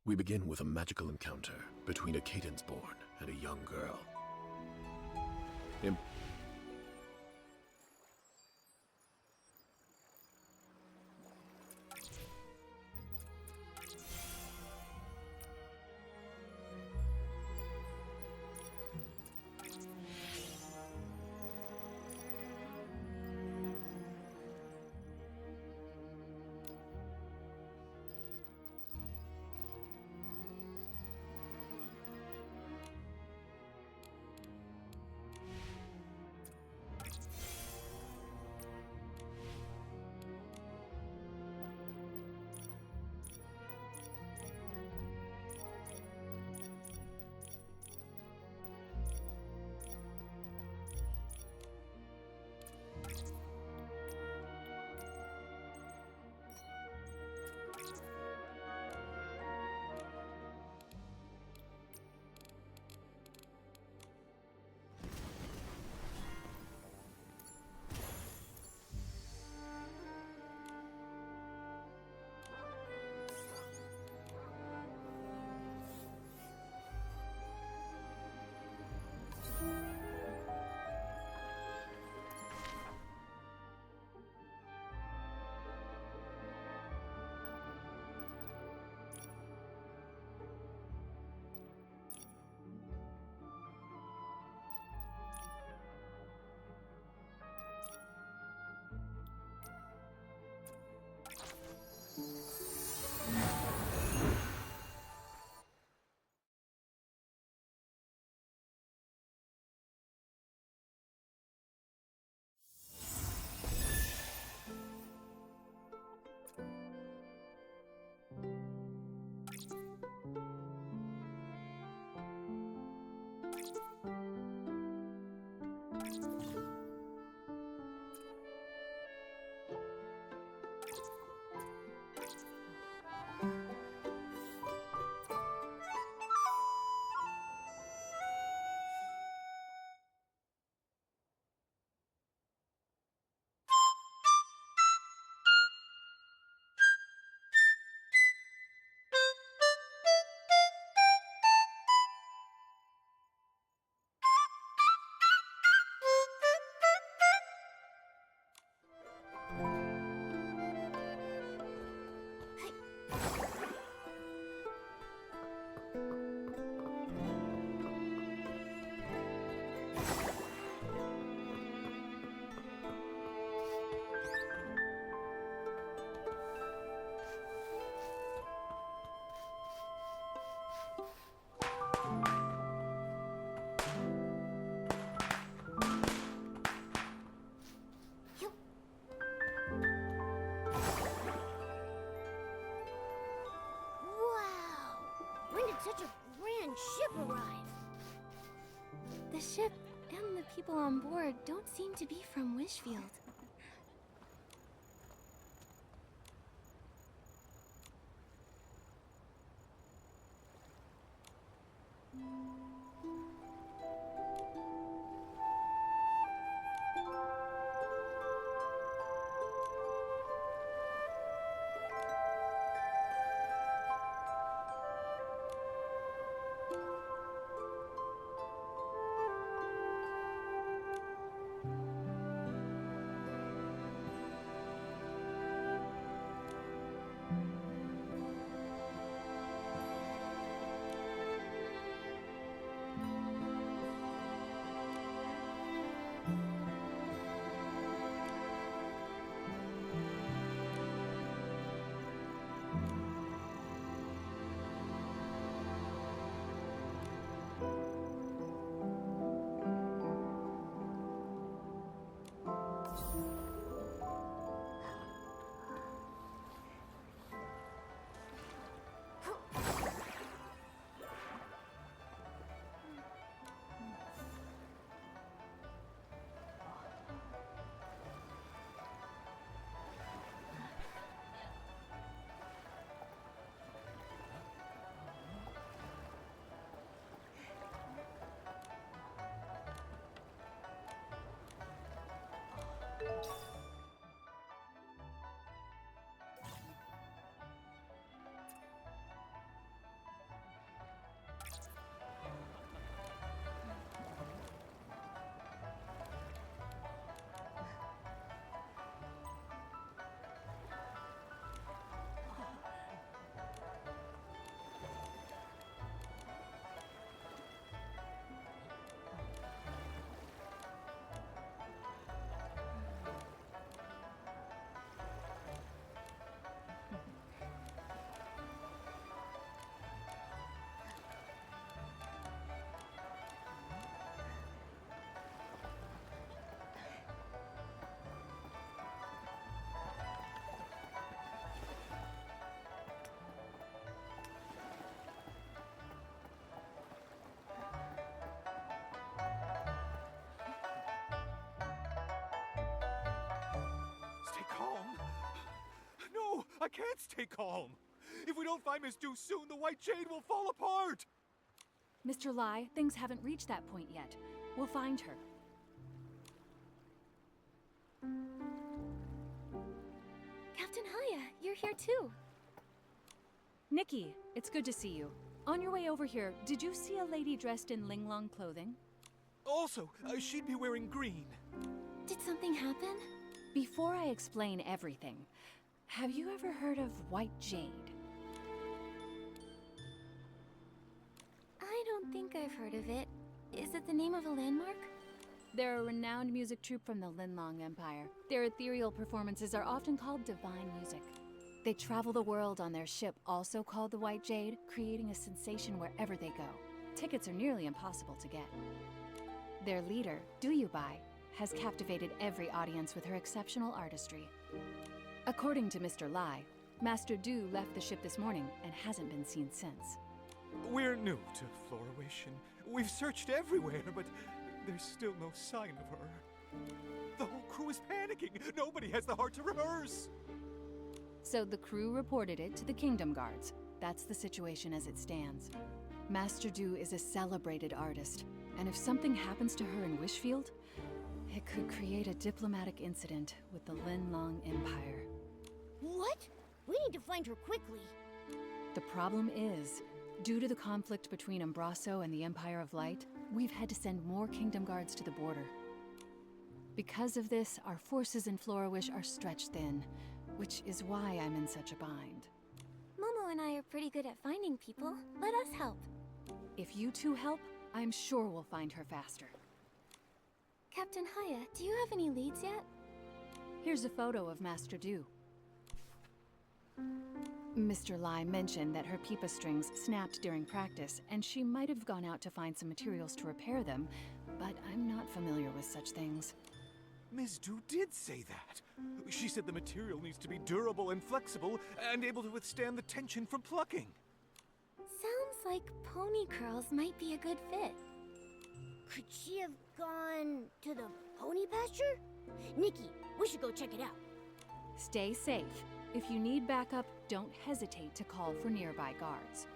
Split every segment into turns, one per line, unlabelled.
We begin with a magical encounter between a cadence-born and a young girl.
Such a grand ship arrived.
The ship and the people on board don't seem to be from Wishfield.
I can't stay calm. If we don't find Miss Du soon, the White Jade will fall apart.
Mr. Lai, things haven't reached that point yet. We'll find her.
Captain Haya, you're here too.
Nikki, it's good to see you. On your way over here, did you see a lady dressed in Linglong clothing?
Also, she'd be wearing green.
Did something happen?
Before I explain everything, have you ever heard of White Jade?
I don't think I've heard of it. Is it the name of a landmark?
They're a renowned music troupe from the Linlong Empire. Their ethereal performances are often called divine music. They travel the world on their ship, also called the White Jade, creating a sensation wherever they go. Tickets are nearly impossible to get. Their leader, Yubai, has captivated every audience with her exceptional artistry. According to Mr. Lai, Master Du left the ship this morning and hasn't been seen since.
We're new to Floration. We've searched everywhere, but there's still no sign of her. The whole crew is panicking. Nobody has the heart to rehearse.
So the crew reported it to the Kingdom Guards. That's the situation as it stands. Master Du is a celebrated artist, and if something happens to her in Wishfield, it could create a diplomatic incident with the Linlong Empire.
What? We need to find her quickly.
The problem is, due to the conflict between Umbraso and the Empire of Light, we've had to send more Kingdom Guards to the border. Because of this, our forces in Florawish are stretched thin, which is why I'm in such a bind.
Momo and I are pretty good at finding people. Let us help.
If you two help, I'm sure we'll find her faster.
Captain Haya, do you have any leads yet?
Here's a photo of Master Du. Mr. Lai mentioned that her pipa strings snapped during practice, and she might have gone out to find some materials to repair them, but I'm not familiar with such things.
Ms. Du did say that. She said the material needs to be durable and flexible and able to withstand the tension from plucking.
Sounds like pony curls might be a good fit.
Could she have gone to the pony pasture? Nikki, we should go check it out.
Stay safe. If you need backup, don't hesitate to call for nearby guards.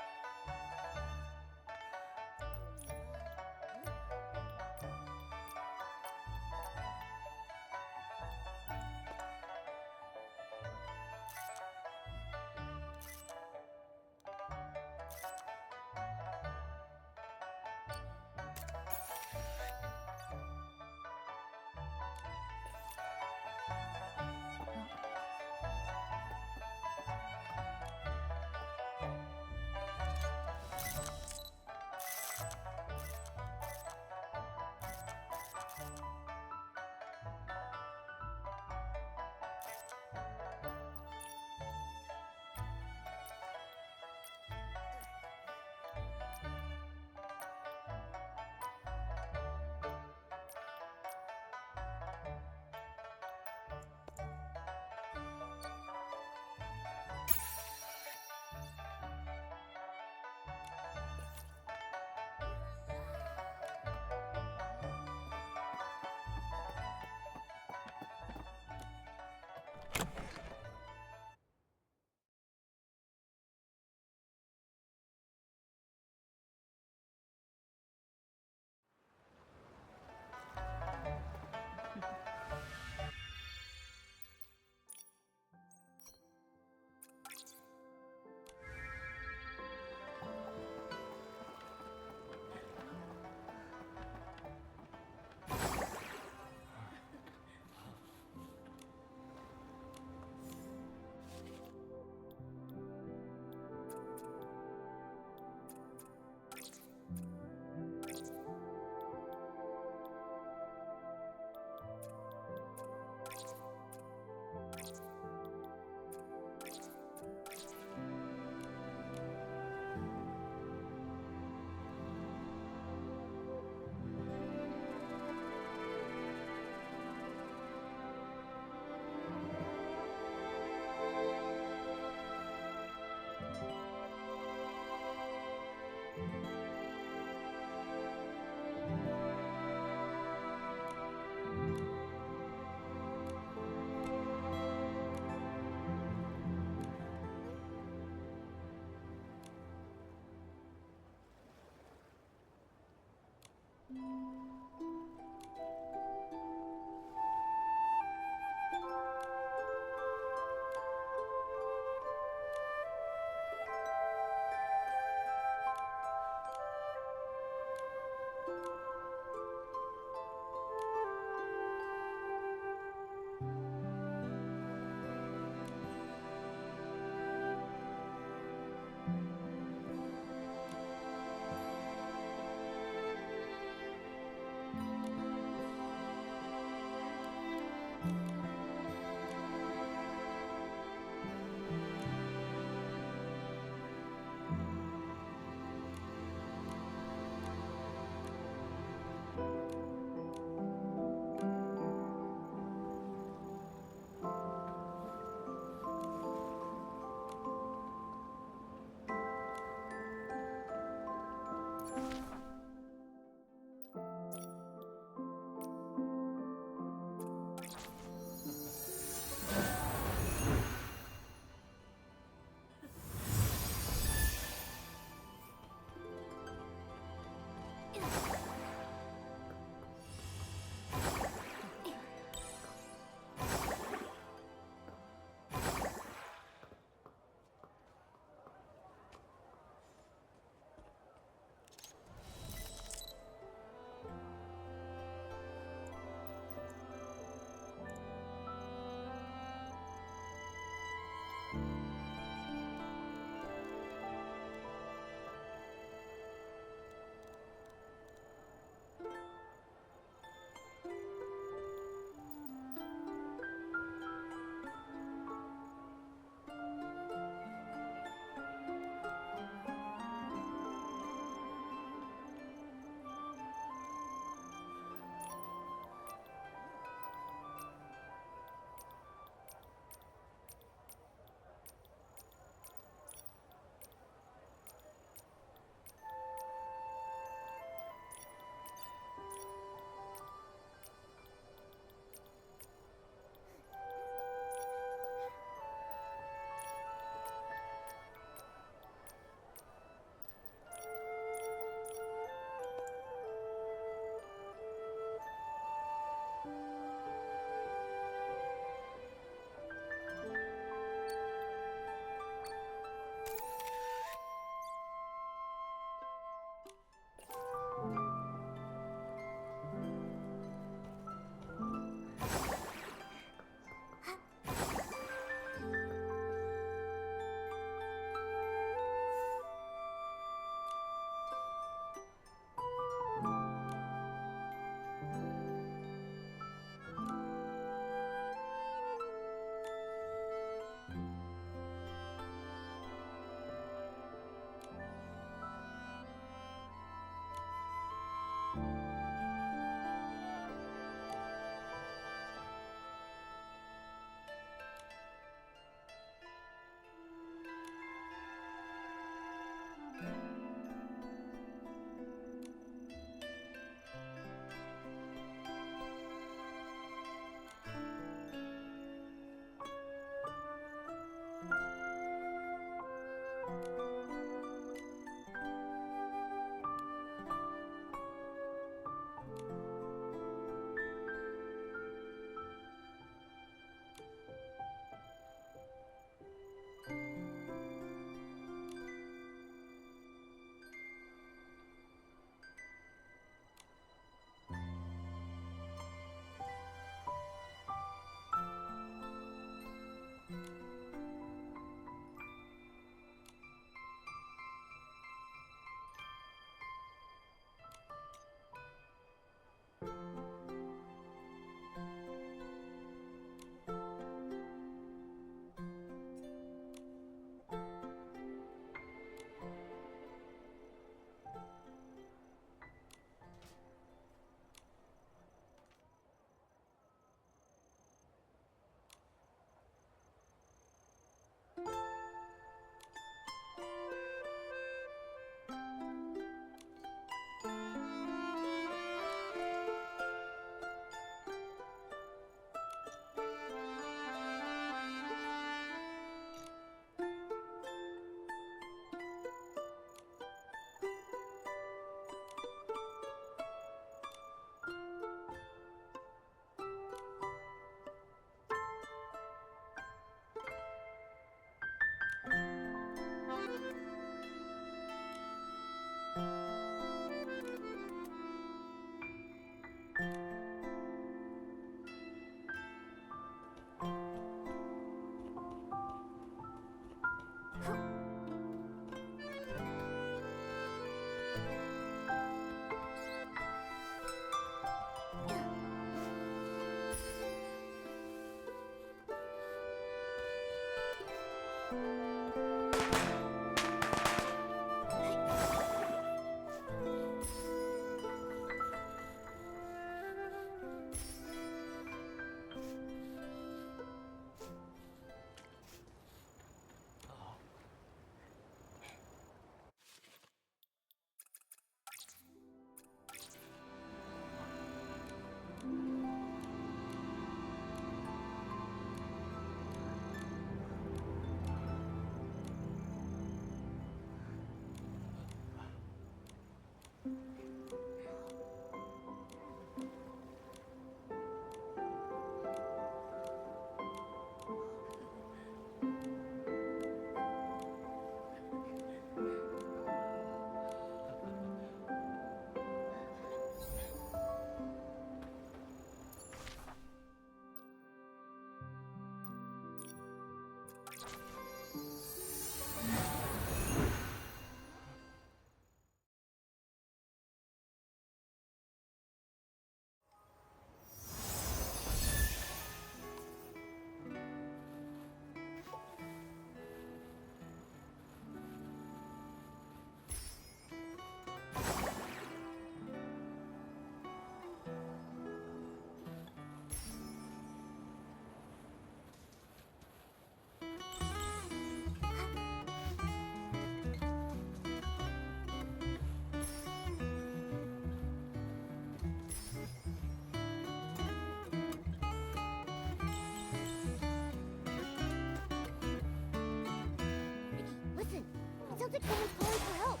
like someone's calling for help.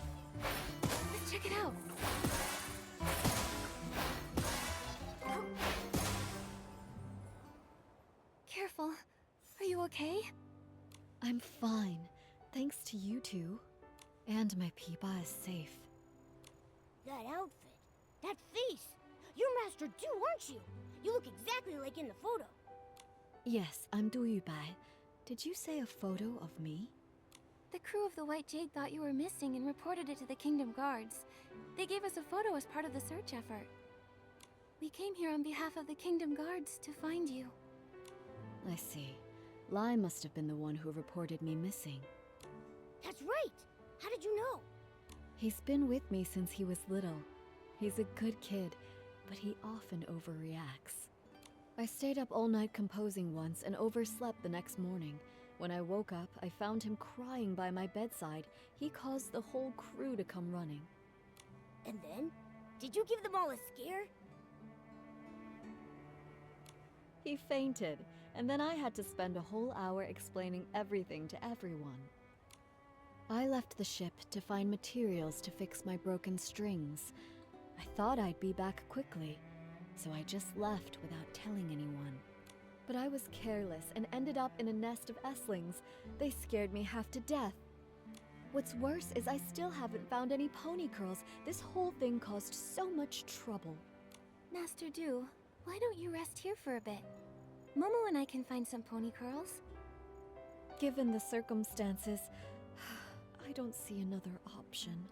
Let's check it out. Careful. Are you okay?
I'm fine, thanks to you two. And my Peepa is safe.
That outfit, that face. You're Master Du, aren't you? You look exactly like in the photo.
Yes, I'm Yubai. Did you say a photo of me?
The crew of the White Jade thought you were missing and reported it to the Kingdom Guards. They gave us a photo as part of the search effort. We came here on behalf of the Kingdom Guards to find you.
I see. Lai must have been the one who reported me missing.
That's right. How did you know?
He's been with me since he was little. He's a good kid, but he often overreacts. I stayed up all night composing once and overslept the next morning. When I woke up, I found him crying by my bedside. He caused the whole crew to come running.
And then? Did you give them all a scare?
He fainted, and then I had to spend a whole hour explaining everything to everyone. I left the ship to find materials to fix my broken strings. I thought I'd be back quickly, so I just left without telling anyone. But I was careless and ended up in a nest of Esslings. They scared me half to death. What's worse is I still haven't found any pony curls. This whole thing caused so much trouble.
Master Du, why don't you rest here for a bit? Momo and I can find some pony curls.
Given the circumstances, I don't see another option.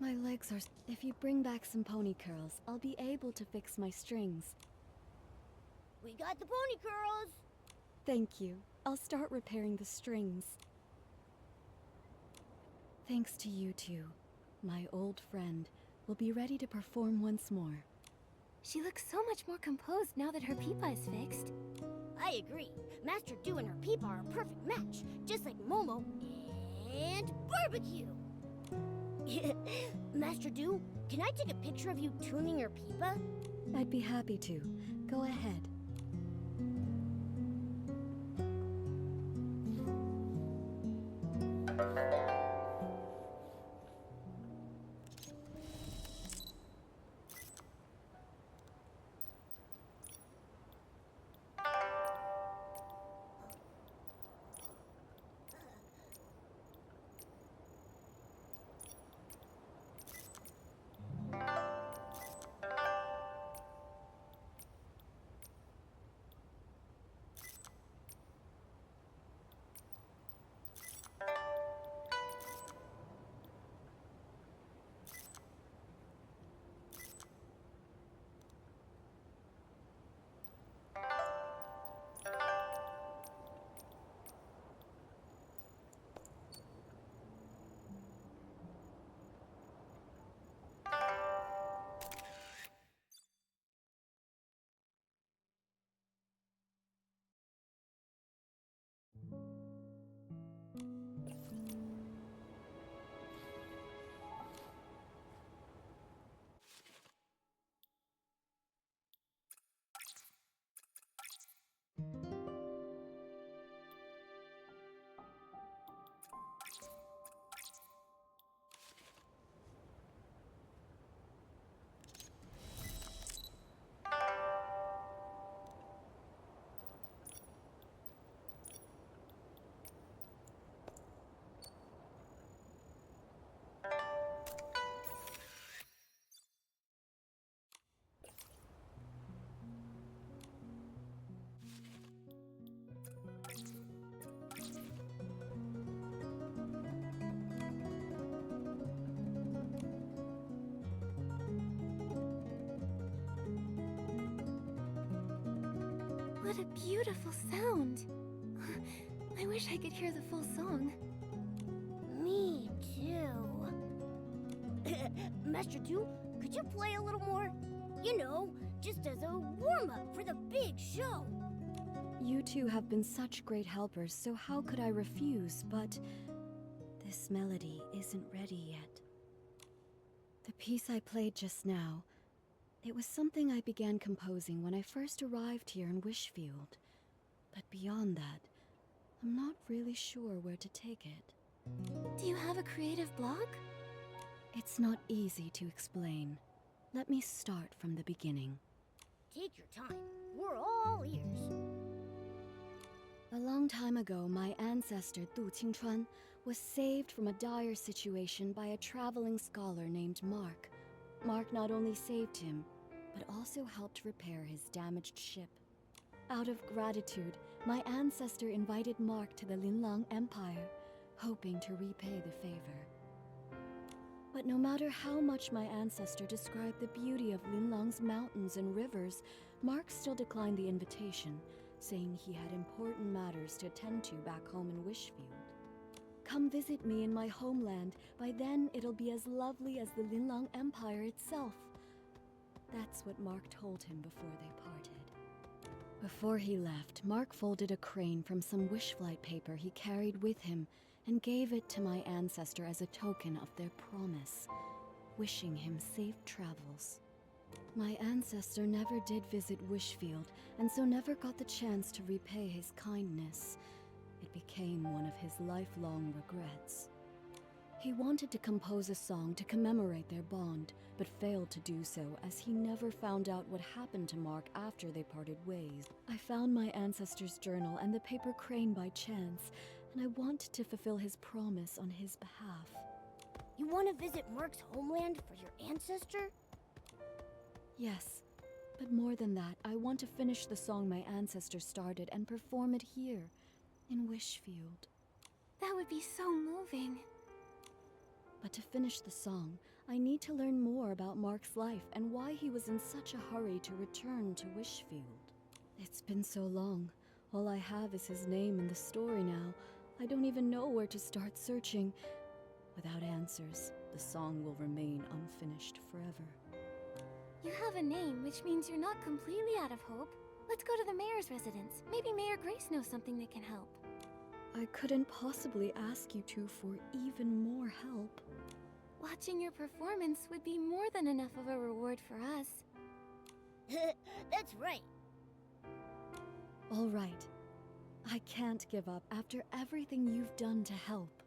My legs are... If you bring back some pony curls, I'll be able to fix my strings.
We got the pony curls.
Thank you. I'll start repairing the strings. Thanks to you two, my old friend will be ready to perform once more.
She looks so much more composed now that her Peepa is fixed.
I agree. Master Du and her Peepa are a perfect match, just like Momo and Barbecue. Master Du, can I take a picture of you tuning your Peepa?
I'd be happy to. Go ahead.
What a beautiful sound. I wish I could hear the full song.
Me too. Master Tu, could you play a little more? You know, just as a warm-up for the big show.
You two have been such great helpers, so how could I refuse? But this melody isn't ready yet. The piece I played just now, it was something I began composing when I first arrived here in Wishfield. But beyond that, I'm not really sure where to take it.
Do you have a creative block?
It's not easy to explain. Let me start from the beginning.
Take your time. We're all ears.
A long time ago, my ancestor Du Qingchuan was saved from a dire situation by a traveling scholar named Mark. Mark not only saved him, but also helped repair his damaged ship. Out of gratitude, my ancestor invited Mark to the Linlang Empire, hoping to repay the favor. But no matter how much my ancestor described the beauty of Linlang's mountains and rivers, Mark still declined the invitation, saying he had important matters to attend to back home in Wishfield. Come visit me in my homeland. By then, it'll be as lovely as the Linlang Empire itself. That's what Mark told him before they parted. Before he left, Mark folded a crane from some wishflight paper he carried with him and gave it to my ancestor as a token of their promise, wishing him safe travels. My ancestor never did visit Wishfield, and so never got the chance to repay his kindness. It became one of his lifelong regrets. He wanted to compose a song to commemorate their bond, but failed to do so as he never found out what happened to Mark after they parted ways. I found my ancestor's journal and the paper crane by chance, and I wanted to fulfill his promise on his behalf.
You want to visit Mark's homeland for your ancestor?
Yes, but more than that, I want to finish the song my ancestor started and perform it here, in Wishfield.
That would be so moving.
But to finish the song, I need to learn more about Mark's life and why he was in such a hurry to return to Wishfield. It's been so long. All I have is his name and the story now. I don't even know where to start searching. Without answers, the song will remain unfinished forever.
You have a name, which means you're not completely out of hope. Let's go to the mayor's residence. Maybe Mayor Grace knows something that can help.
I couldn't possibly ask you two for even more help.
Watching your performance would be more than enough of a reward for us.
That's right.
All right. I can't give up after everything you've done to help.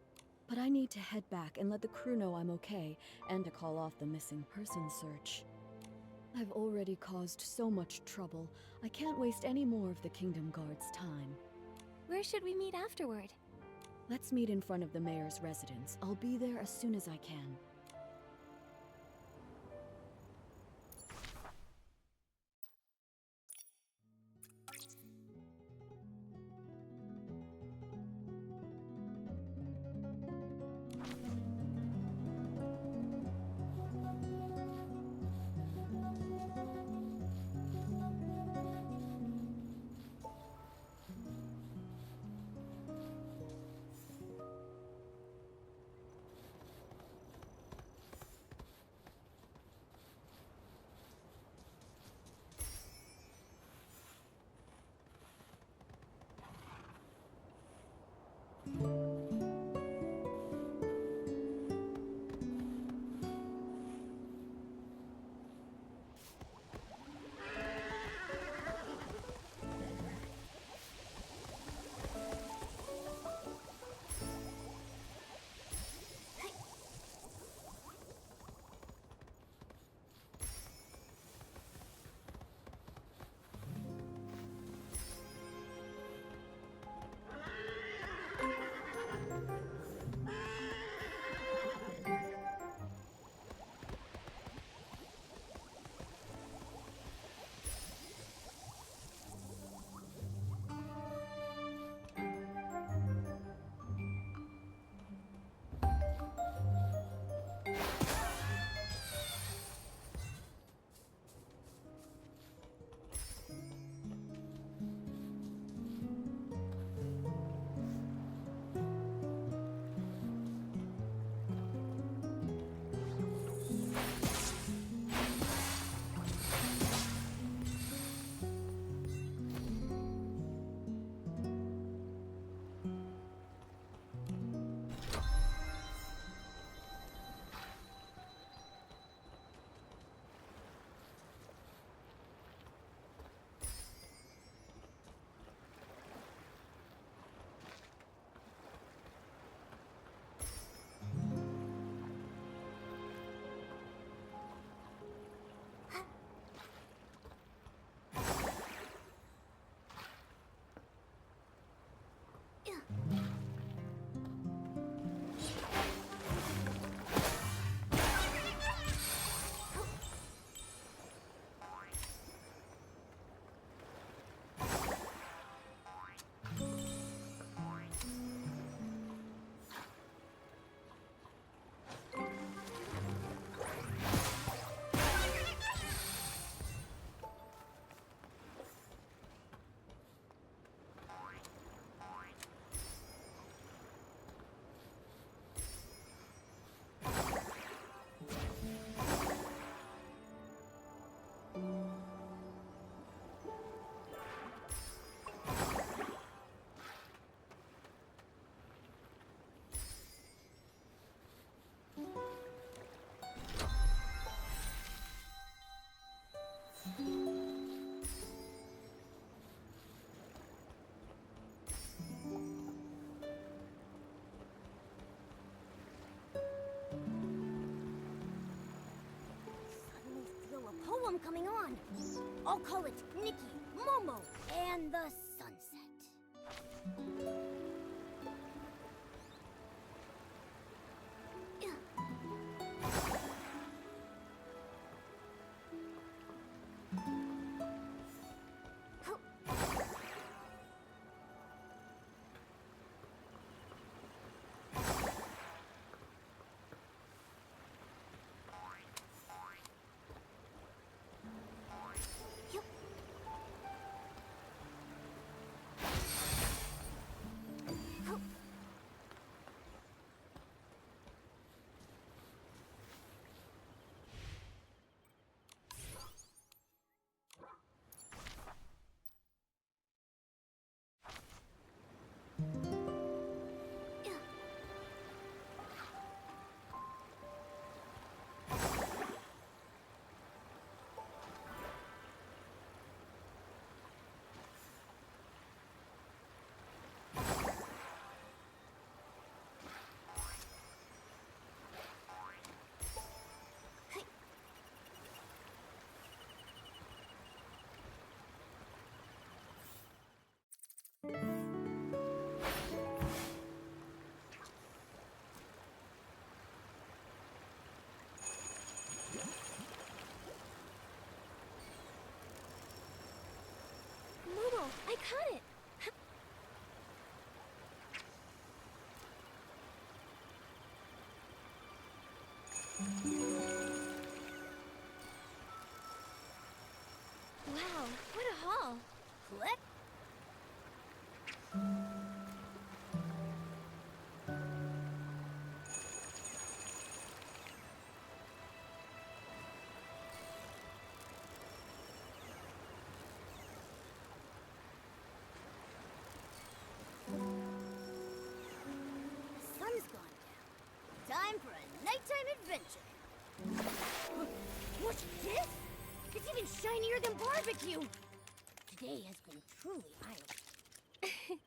But I need to head back and let the crew know I'm okay, and to call off the missing person search. I've already caused so much trouble. I can't waste any more of the Kingdom Guard's time.
Where should we meet afterward?
Let's meet in front of the mayor's residence. I'll be there as soon as I can.
poem coming on. I'll call it Nikki, Momo, and the Sunset.
Momo, I caught it! Wow, what a haul!
What? The sun's gone down. Time for a nighttime adventure. What's this? It's even shinier than barbecue. Today has been truly eye-opening.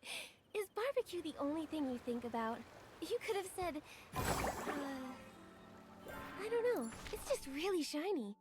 Is barbecue the only thing you think about? You could have said, I don't know. It's just really shiny.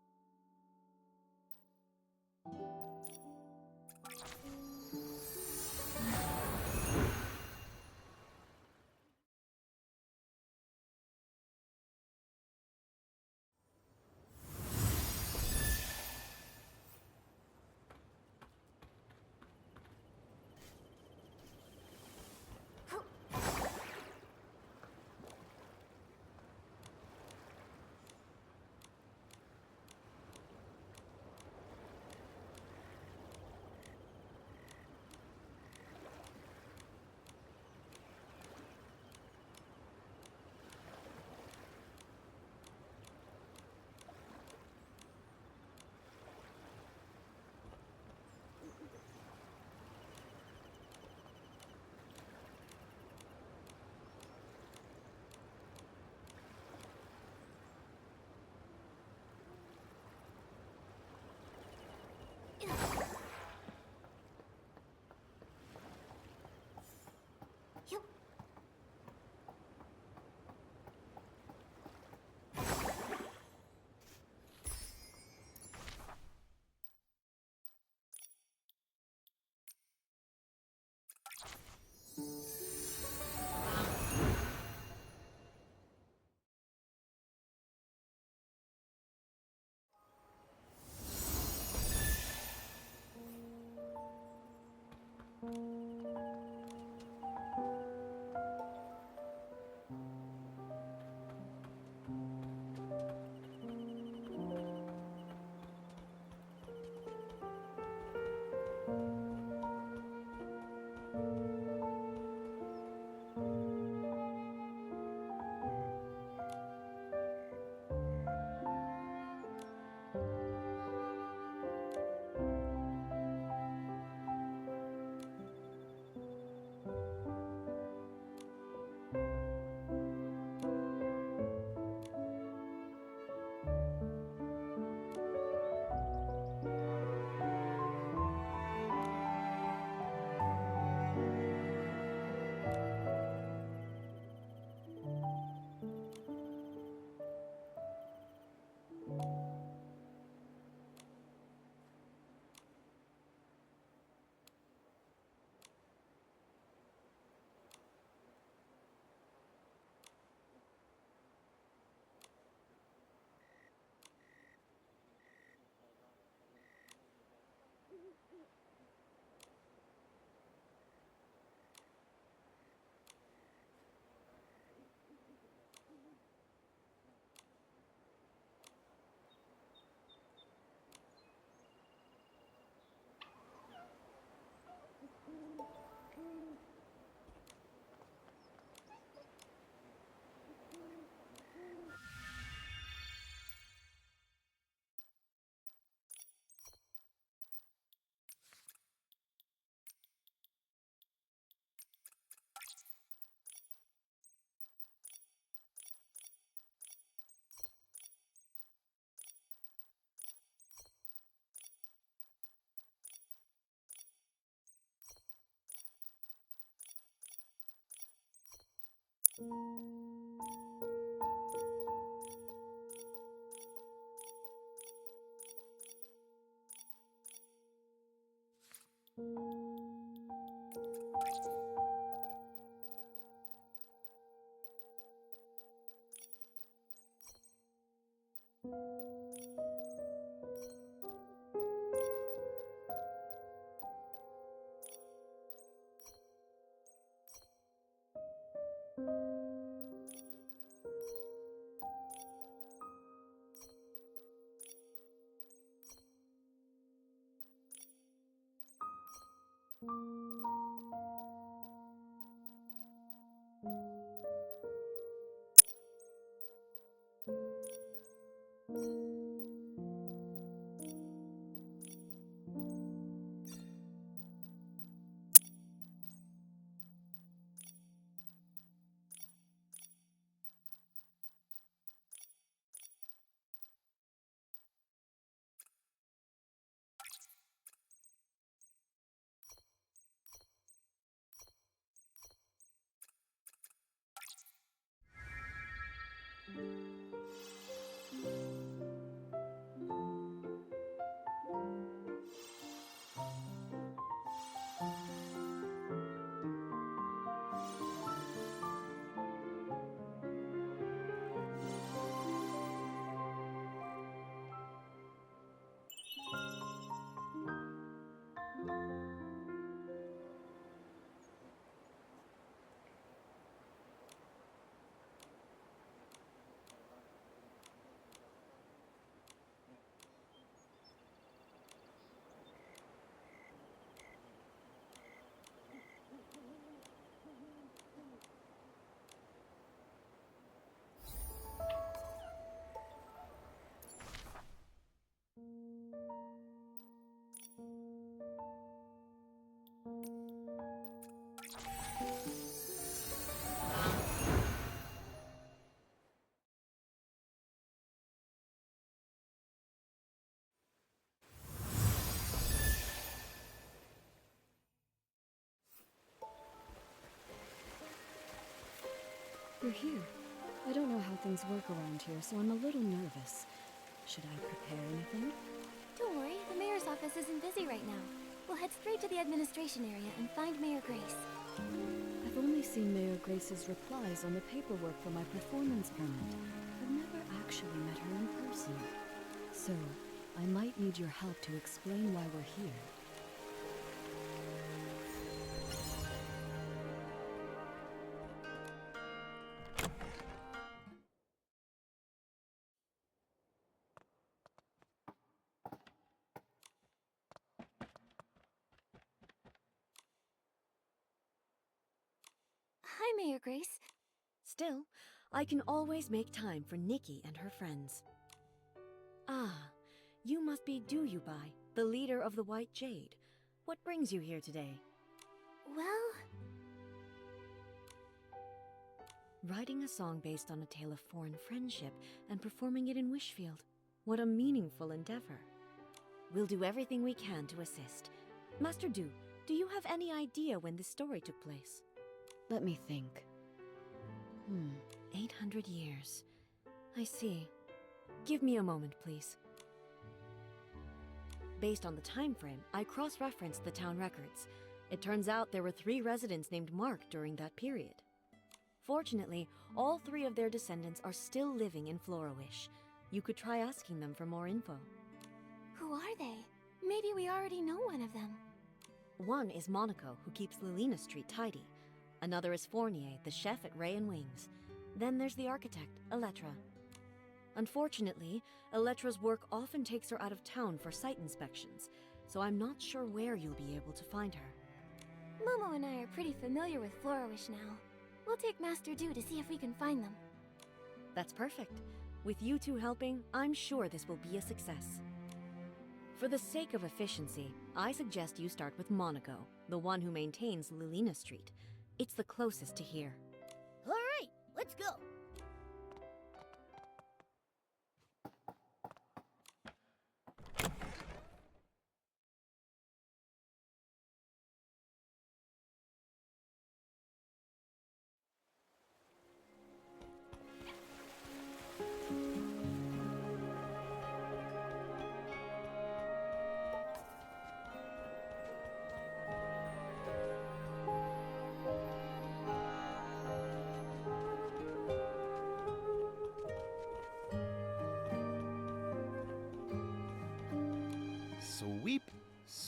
You're here. I don't know how things work around here, so I'm a little nervous. Should I prepare anything?
Don't worry, the mayor's office isn't busy right now. We'll head straight to the administration area and find Mayor Grace.
I've only seen Mayor Grace's replies on the paperwork for my performance permit. I've never actually met her in person. So, I might need your help to explain why we're here.
Hi, Mayor Grace.
Still, I can always make time for Nikki and her friends. Ah, you must be Yubai, the leader of the White Jade. What brings you here today?
Well,
Writing a song based on a tale of foreign friendship and performing it in Wishfield. What a meaningful endeavor. We'll do everything we can to assist. Master Du, do you have any idea when this story took place?
Let me think.
800 years. I see. Give me a moment, please. Based on the time frame, I cross-referenced the town records. It turns out there were 3 residents named Mark during that period. Fortunately, all 3 of their descendants are still living in Florowish. You could try asking them for more info.
who are they? Maybe we already know one of them.
One is Monaco, who keeps Lilina Street tidy. Another is Fournier, the chef at Ray and Wings. Then there's the architect, Elettra. Unfortunately, Elettra's work often takes her out of town for site inspections, so I'm not sure where you'll be able to find her.
Momo and I are pretty familiar with Florowish now. We'll take Master Du to see if we can find them.
That's perfect. With you two helping, I'm sure this will be a success. For the sake of efficiency, I suggest you start with Monaco, the one who maintains Lilina Street. It's the closest to here.
All right, let's go.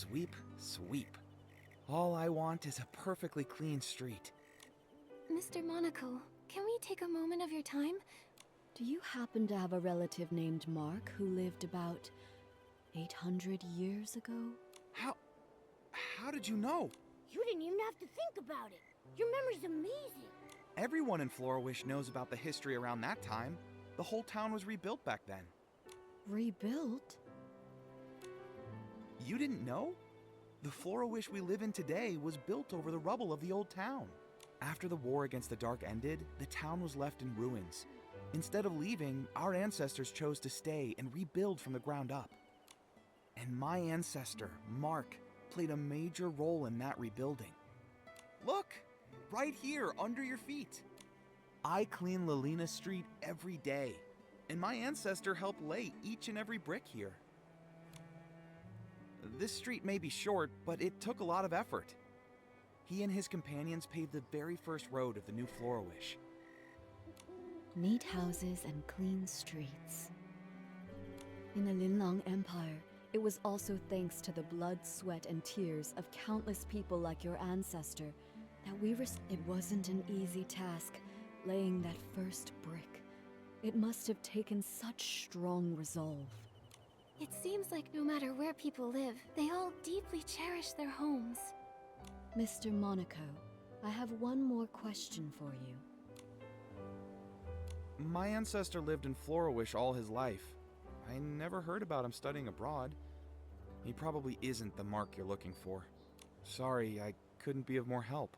Sweep, sweep. All I want is a perfectly clean street.
Mr. Monaco, can we take a moment of your time?
Do you happen to have a relative named Mark who lived about 800 years ago?
How did you know?
You didn't even have to think about it. Your memory's amazing.
Everyone in Florawish knows about the history around that time. The whole town was rebuilt back then.
Rebuilt?
You didn't know? The Florawish we live in today was built over the rubble of the old town. After the war against the Dark ended, the town was left in ruins. Instead of leaving, our ancestors chose to stay and rebuild from the ground up. And my ancestor, Mark, played a major role in that rebuilding. Look! Right here, under your feet. I clean Lilina Street every day, and my ancestor helped lay each and every brick here. This street may be short, but it took a lot of effort. He and his companions paved the very first road of the new Florawish.
Neat houses and clean streets. In the Linlang Empire, it was also thanks to the blood, sweat, and tears of countless people like your ancestor that it wasn't an easy task, laying that first brick. It must have taken such strong resolve.
It seems like no matter where people live, they all deeply cherish their homes.
Mr. Monaco, I have one more question for you.
My ancestor lived in Florawish all his life. I never heard about him studying abroad. He probably isn't the Mark you're looking for. Sorry, I couldn't be of more help.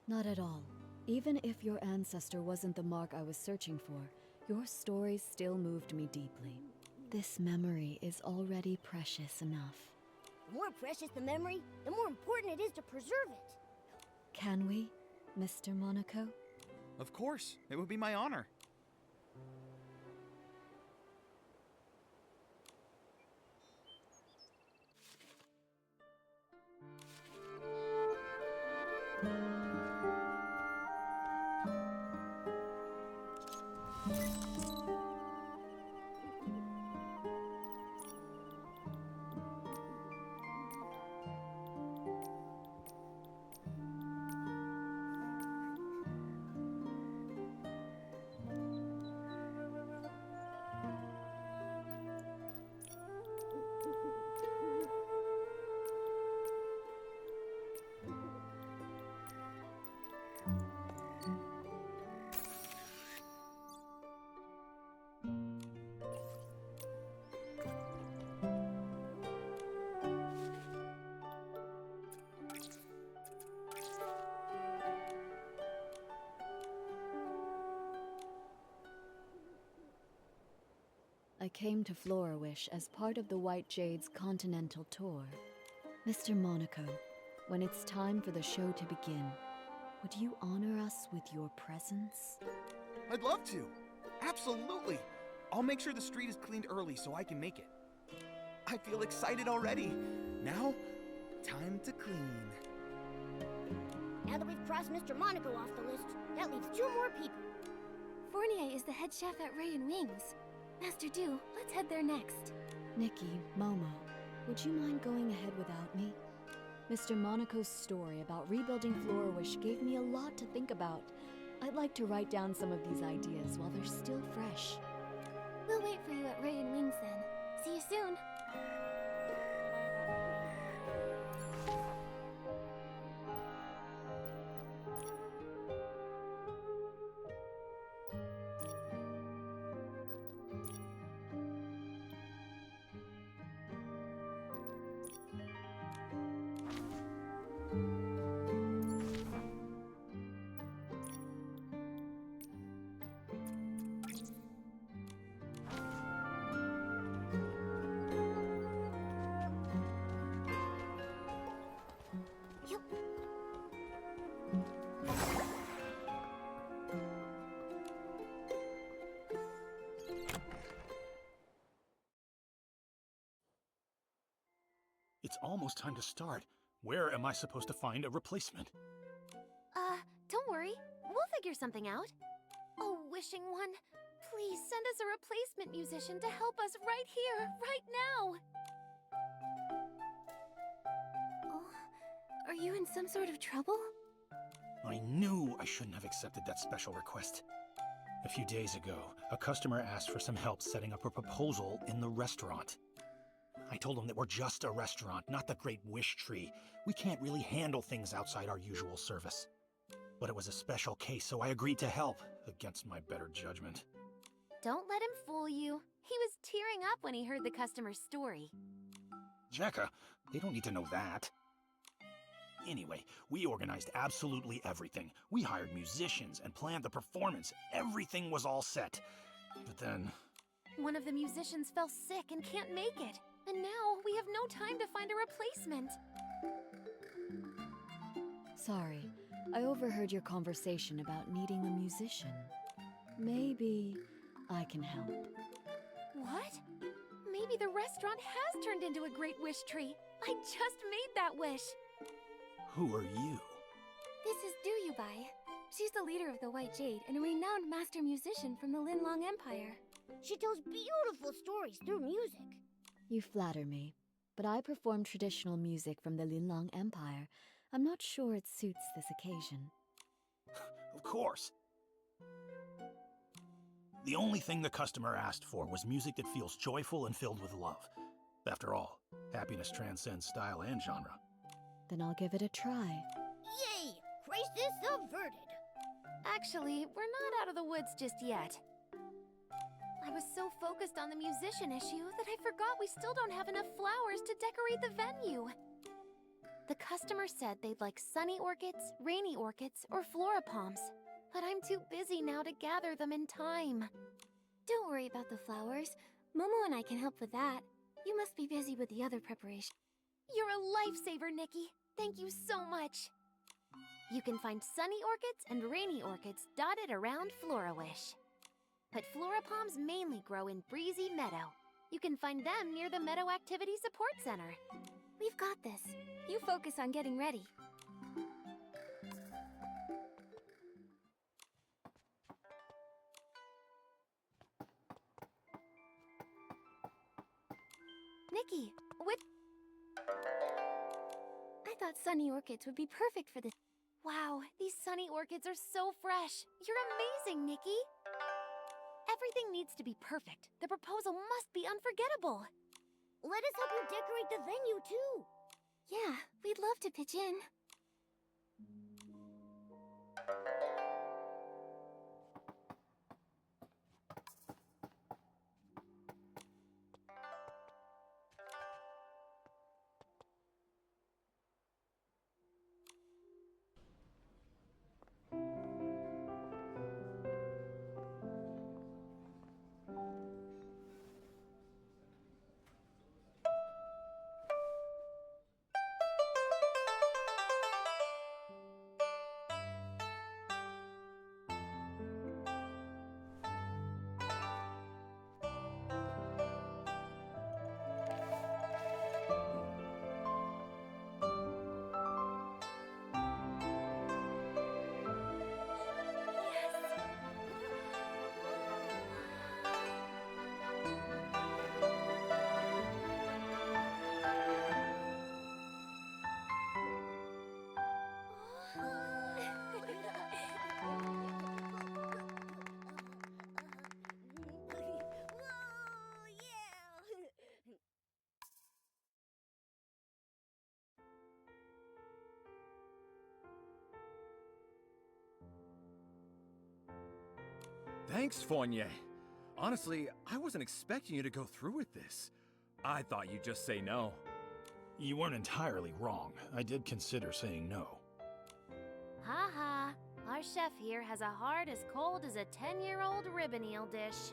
Not at all. Even if your ancestor wasn't the Mark I was searching for, your story still moved me deeply. This memory is already precious enough.
The more precious the memory, the more important it is to preserve it.
Can we, Mr. Monaco?
Of course, it would be my honor.
I came to Florawish as part of the White Jade's continental tour. Mr. Monaco, when it's time for the show to begin, would you honor us with your presence?
I'd love to. Absolutely. I'll make sure the street is cleaned early so I can make it. I feel excited already. Now, time to clean.
Now that we've crossed Mr. Monaco off the list, that leaves 2 more people.
Fournier is the head chef at Ray and Wings. Master Du, let's head there next.
Nikki, Momo, would you mind going ahead without me? Mr. Monaco's story about rebuilding Florawish gave me a lot to think about. I'd like to write down some of these ideas while they're still fresh.
We'll wait for you at Ray and Wings then. See you soon.
It's almost time to start. Where am I supposed to find a replacement?
Don't worry. We'll figure something out. Oh, Wishing One, please send us a replacement musician to help us right here, right now. Are you in some sort of trouble?
I knew I shouldn't have accepted that special request. A few days ago, a customer asked for some help setting up a proposal in the restaurant. I told him that we're just a restaurant, not the Great Wish Tree. We can't really handle things outside our usual service. But it was a special case, so I agreed to help, against my better judgment.
Don't let him fool you. He was tearing up when he heard the customer's story.
Jekka, they don't need to know that. Anyway, we organized absolutely everything. We hired musicians and planned the performance. Everything was all set. But then...
One of the musicians fell sick and can't make it. And now we have no time to find a replacement.
Sorry, I overheard your conversation about needing a musician. Maybe I can help.
What? Maybe the restaurant has turned into a Great Wish Tree. I just made that wish.
Who are you?
This is Yubai. She's the leader of the White Jade and a renowned master musician from the Linlong Empire.
She tells beautiful stories through music.
You flatter me, but I perform traditional music from the Linlong Empire. I'm not sure it suits this occasion.
Of course. The only thing the customer asked for was music that feels joyful and filled with love. After all, happiness transcends style and genre.
Then I'll give it a try.
Yay! Crisis averted!
Actually, we're not out of the woods just yet. I was so focused on the musician issue that I forgot we still don't have enough flowers to decorate the venue. The customer said they'd like sunny orchids, rainy orchids, or flora palms. But I'm too busy now to gather them in time.
Don't worry about the flowers. Momo and I can help with that. You must be busy with the other preparation.
You're a lifesaver, Nikki. Thank you so much. You can find sunny orchids and rainy orchids dotted around Florawish. But flora palms mainly grow in Breezy Meadow. You can find them near the Meadow Activity Support Center.
We've got this. You focus on getting ready.
Nikki,
I thought sunny orchids would be perfect for this.
Wow, these sunny orchids are so fresh. You're amazing, Nikki. Everything needs to be perfect. The proposal must be unforgettable.
Let us help you decorate the venue, too.
Yeah, we'd love to pitch in.
Thanks, Fournier. Honestly, I wasn't expecting you to go through with this. I thought you'd just say no.
You weren't entirely wrong. I did consider saying no.
Ha. Our chef here has a heart as cold as a 10-year-old ribbon eel dish.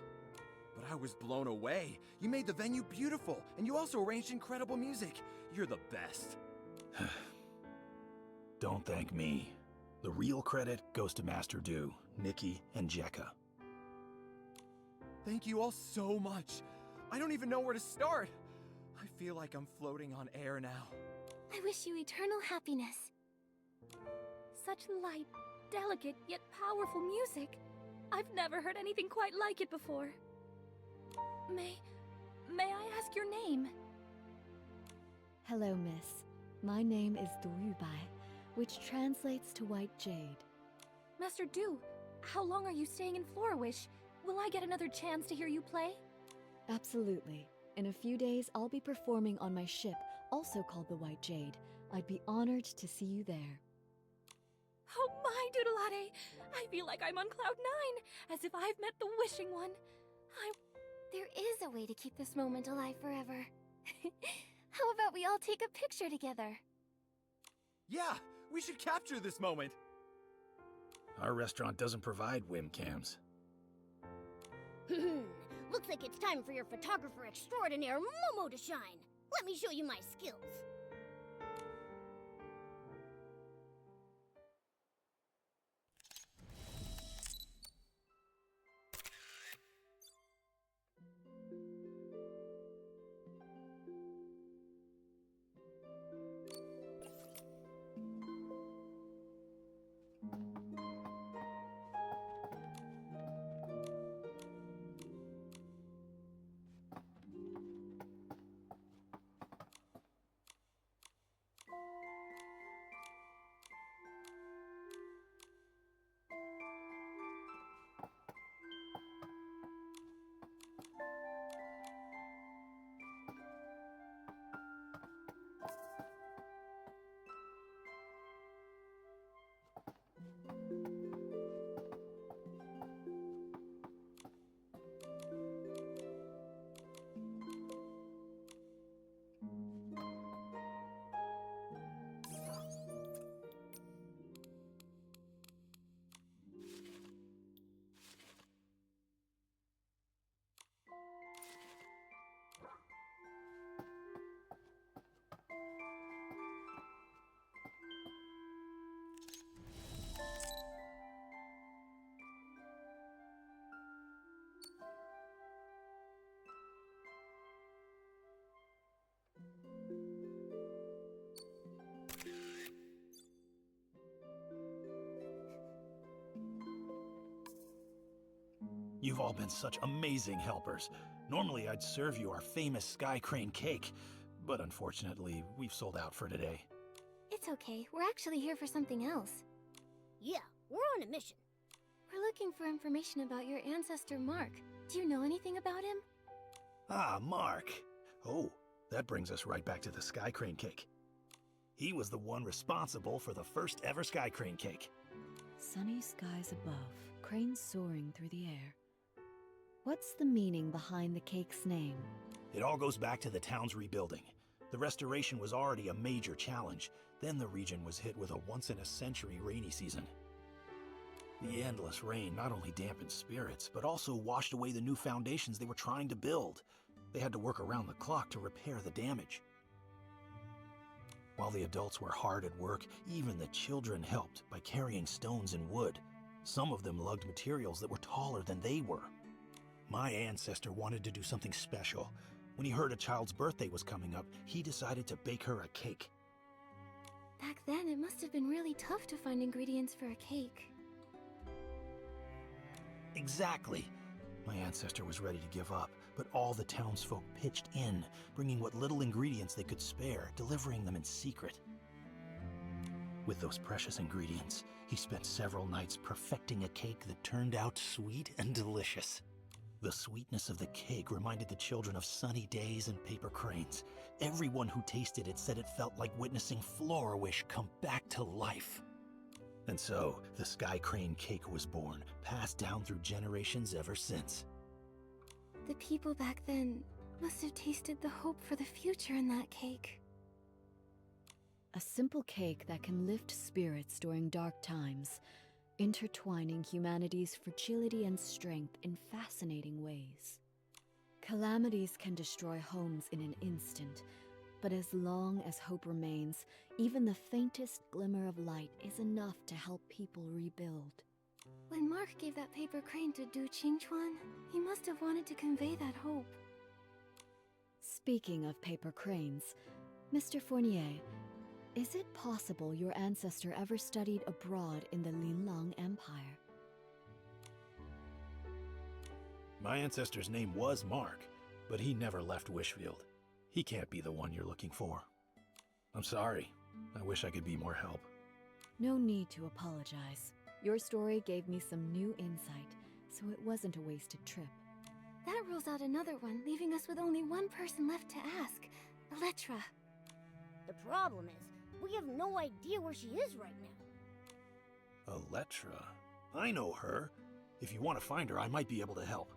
But I was blown away. You made the venue beautiful, and you also arranged incredible music. You're the best.
Don't thank me. The real credit goes to Master Do, Nikki, and Jekka.
Thank you all so much. I don't even know where to start. I feel like I'm floating on air now.
I wish you eternal happiness.
Such light, delicate, yet powerful music. I've never heard anything quite like it before. May I ask your name?
Hello, miss. My name is Yubai, which translates to White Jade.
Master Du, how long are you staying in Florawish? Will I get another chance to hear you play?
Absolutely. In a few days, I'll be performing on my ship, also called the White Jade. I'd be honored to see you there.
Oh my doodleade! I feel like I'm on cloud 9, as if I've met the wishing one.
There is a way to keep this moment alive forever. How about we all take a picture together?
Yeah, we should capture this moment.
Our restaurant doesn't provide webcams.
Looks like it's time for your photographer extraordinaire Momo to shine. Let me show you my skills.
You've all been such amazing helpers. Normally, I'd serve you our famous Sky Crane cake, but unfortunately, we've sold out for today.
It's okay. We're actually here for something else.
Yeah, we're on a mission.
We're looking for information about your ancestor, Mark. Do you know anything about him?
Ah, Mark. Oh, that brings us right back to the Sky Crane cake. He was the one responsible for the first ever Sky Crane cake.
Sunny skies above, cranes soaring through the air. What's the meaning behind the cake's name?
It all goes back to the town's rebuilding. The restoration was already a major challenge. Then the region was hit with a once-in-a-century rainy season. The endless rain not only dampened spirits, but also washed away the new foundations they were trying to build. They had to work around the clock to repair the damage. While the adults were hard at work, even the children helped by carrying stones and wood. Some of them lugged materials that were taller than they were. My ancestor wanted to do something special. When he heard a child's birthday was coming up, he decided to bake her a cake.
Back then, it must have been really tough to find ingredients for a cake.
Exactly. My ancestor was ready to give up, but all the townsfolk pitched in, bringing what little ingredients they could spare, delivering them in secret. With those precious ingredients, he spent several nights perfecting a cake that turned out sweet and delicious. The sweetness of the cake reminded the children of sunny days and paper cranes. Everyone who tasted it said it felt like witnessing Florawish come back to life. And so, the Sky Crane cake was born, passed down through generations ever since.
The people back then must have tasted the hope for the future in that cake.
A simple cake that can lift spirits during dark times, intertwining humanity's fragility and strength in fascinating ways. Calamities can destroy homes in an instant, but as long as hope remains, even the faintest glimmer of light is enough to help people rebuild.
When Mark gave that paper crane to Du Qingchuan, he must have wanted to convey that hope.
Speaking of paper cranes, Mr. Fournier, is it possible your ancestor ever studied abroad in the Linlang Empire?
My ancestor's name was Mark, but he never left Wishfield. He can't be the one you're looking for. I'm sorry. I wish I could be more help.
No need to apologize. Your story gave me some new insight, so it wasn't a wasted trip.
That rules out another one, leaving us with only one person left to ask. Elettra.
The problem is, we have no idea where she is right now.
Elettra? I know her. If you want to find her, I might be able to help.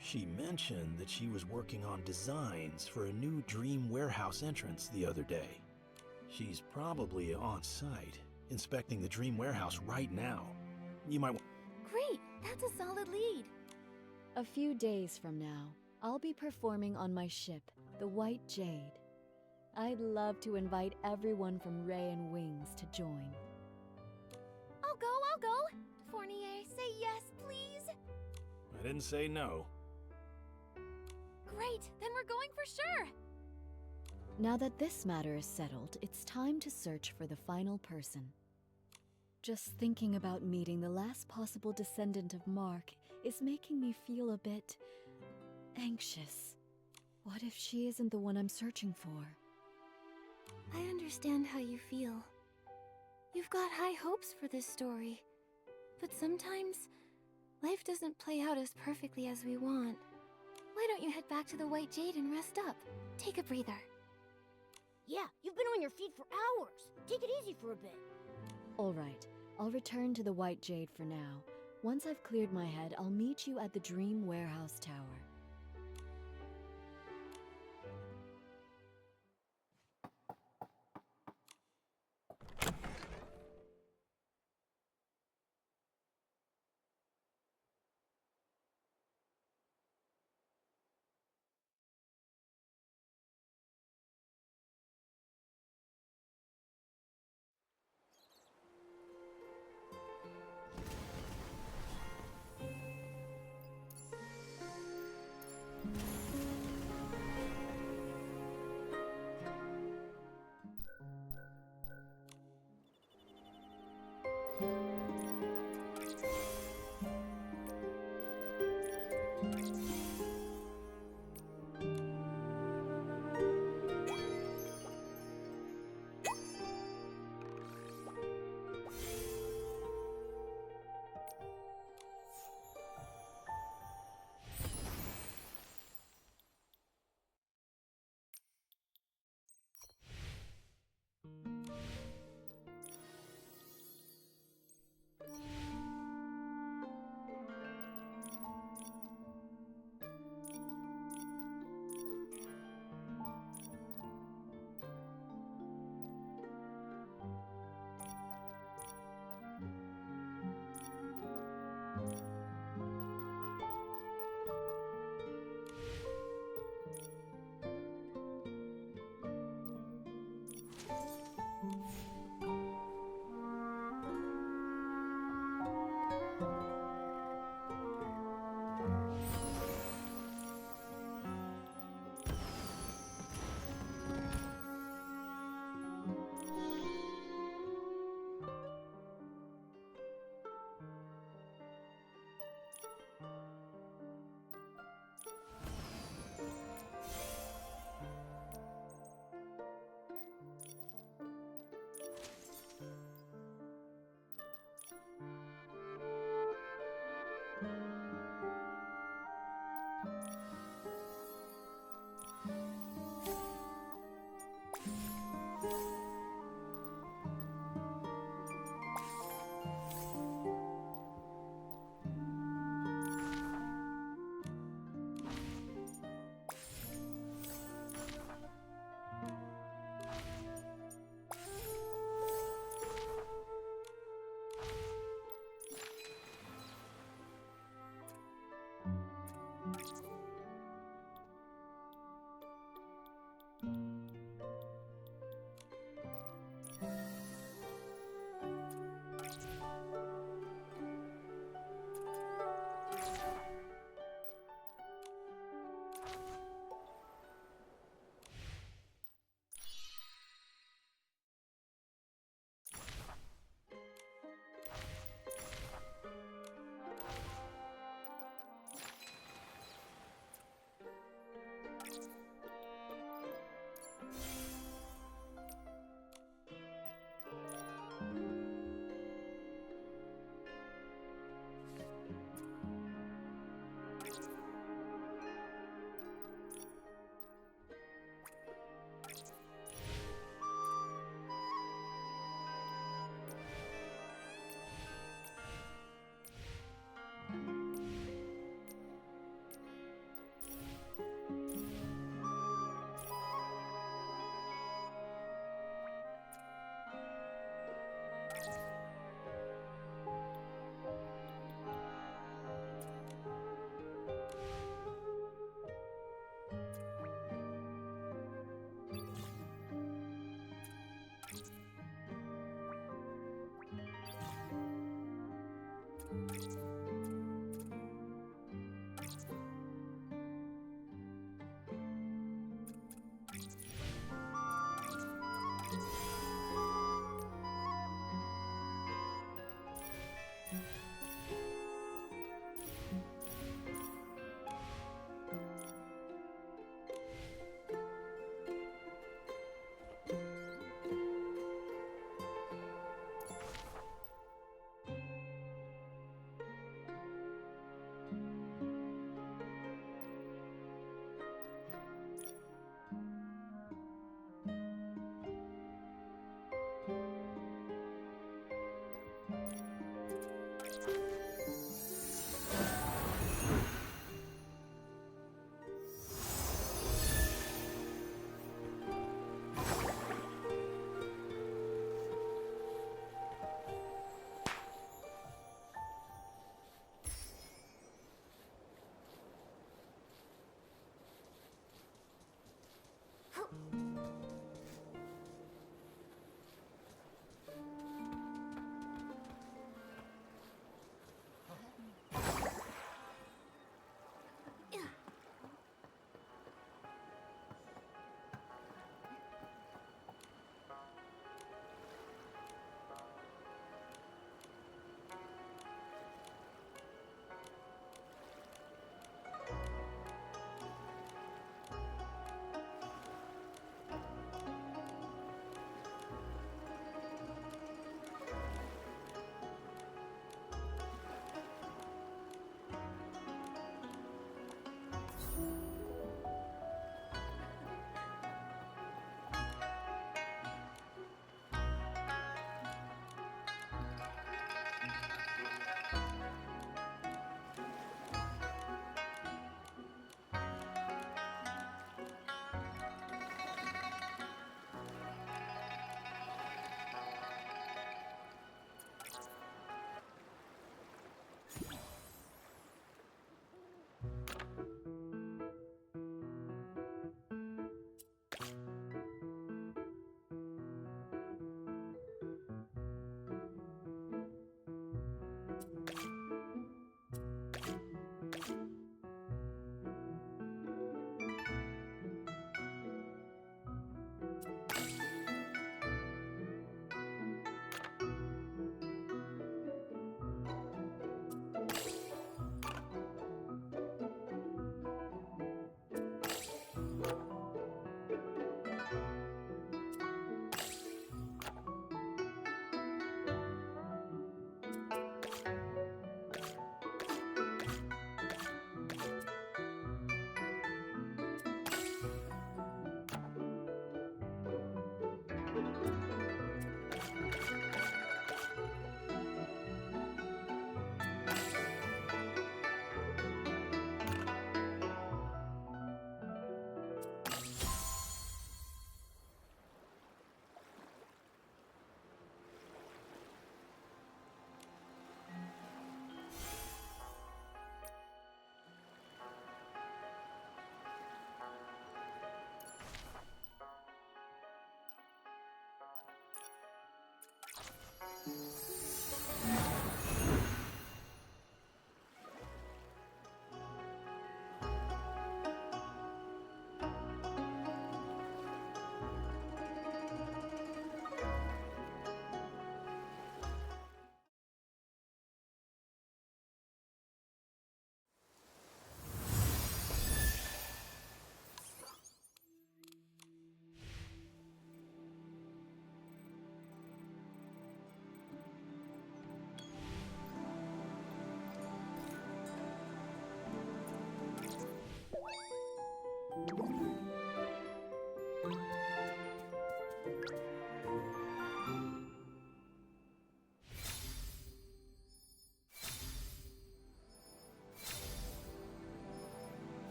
She mentioned that she was working on designs for a new Dream Warehouse entrance the other day. She's probably on site, inspecting the Dream Warehouse right now. You might want...
Great! That's a solid lead.
A few days from now, I'll be performing on my ship, the White Jade. I'd love to invite everyone from Ray and Wings to join.
I'll go! Fournier, say yes, please!
I didn't say no.
Great! Then we're going for sure!
Now that this matter is settled, it's time to search for the final person. Just thinking about meeting the last possible descendant of Mark is making me feel a bit... anxious. What if she isn't the one I'm searching for?
I understand how you feel. You've got high hopes for this story. But sometimes, life doesn't play out as perfectly as we want. Why don't you head back to the White Jade and rest up? Take a breather.
Yeah, you've been on your feet for hours. Take it easy for a bit.
Alright, I'll return to the White Jade for now. Once I've cleared my head, I'll meet you at the Dream Warehouse Tower.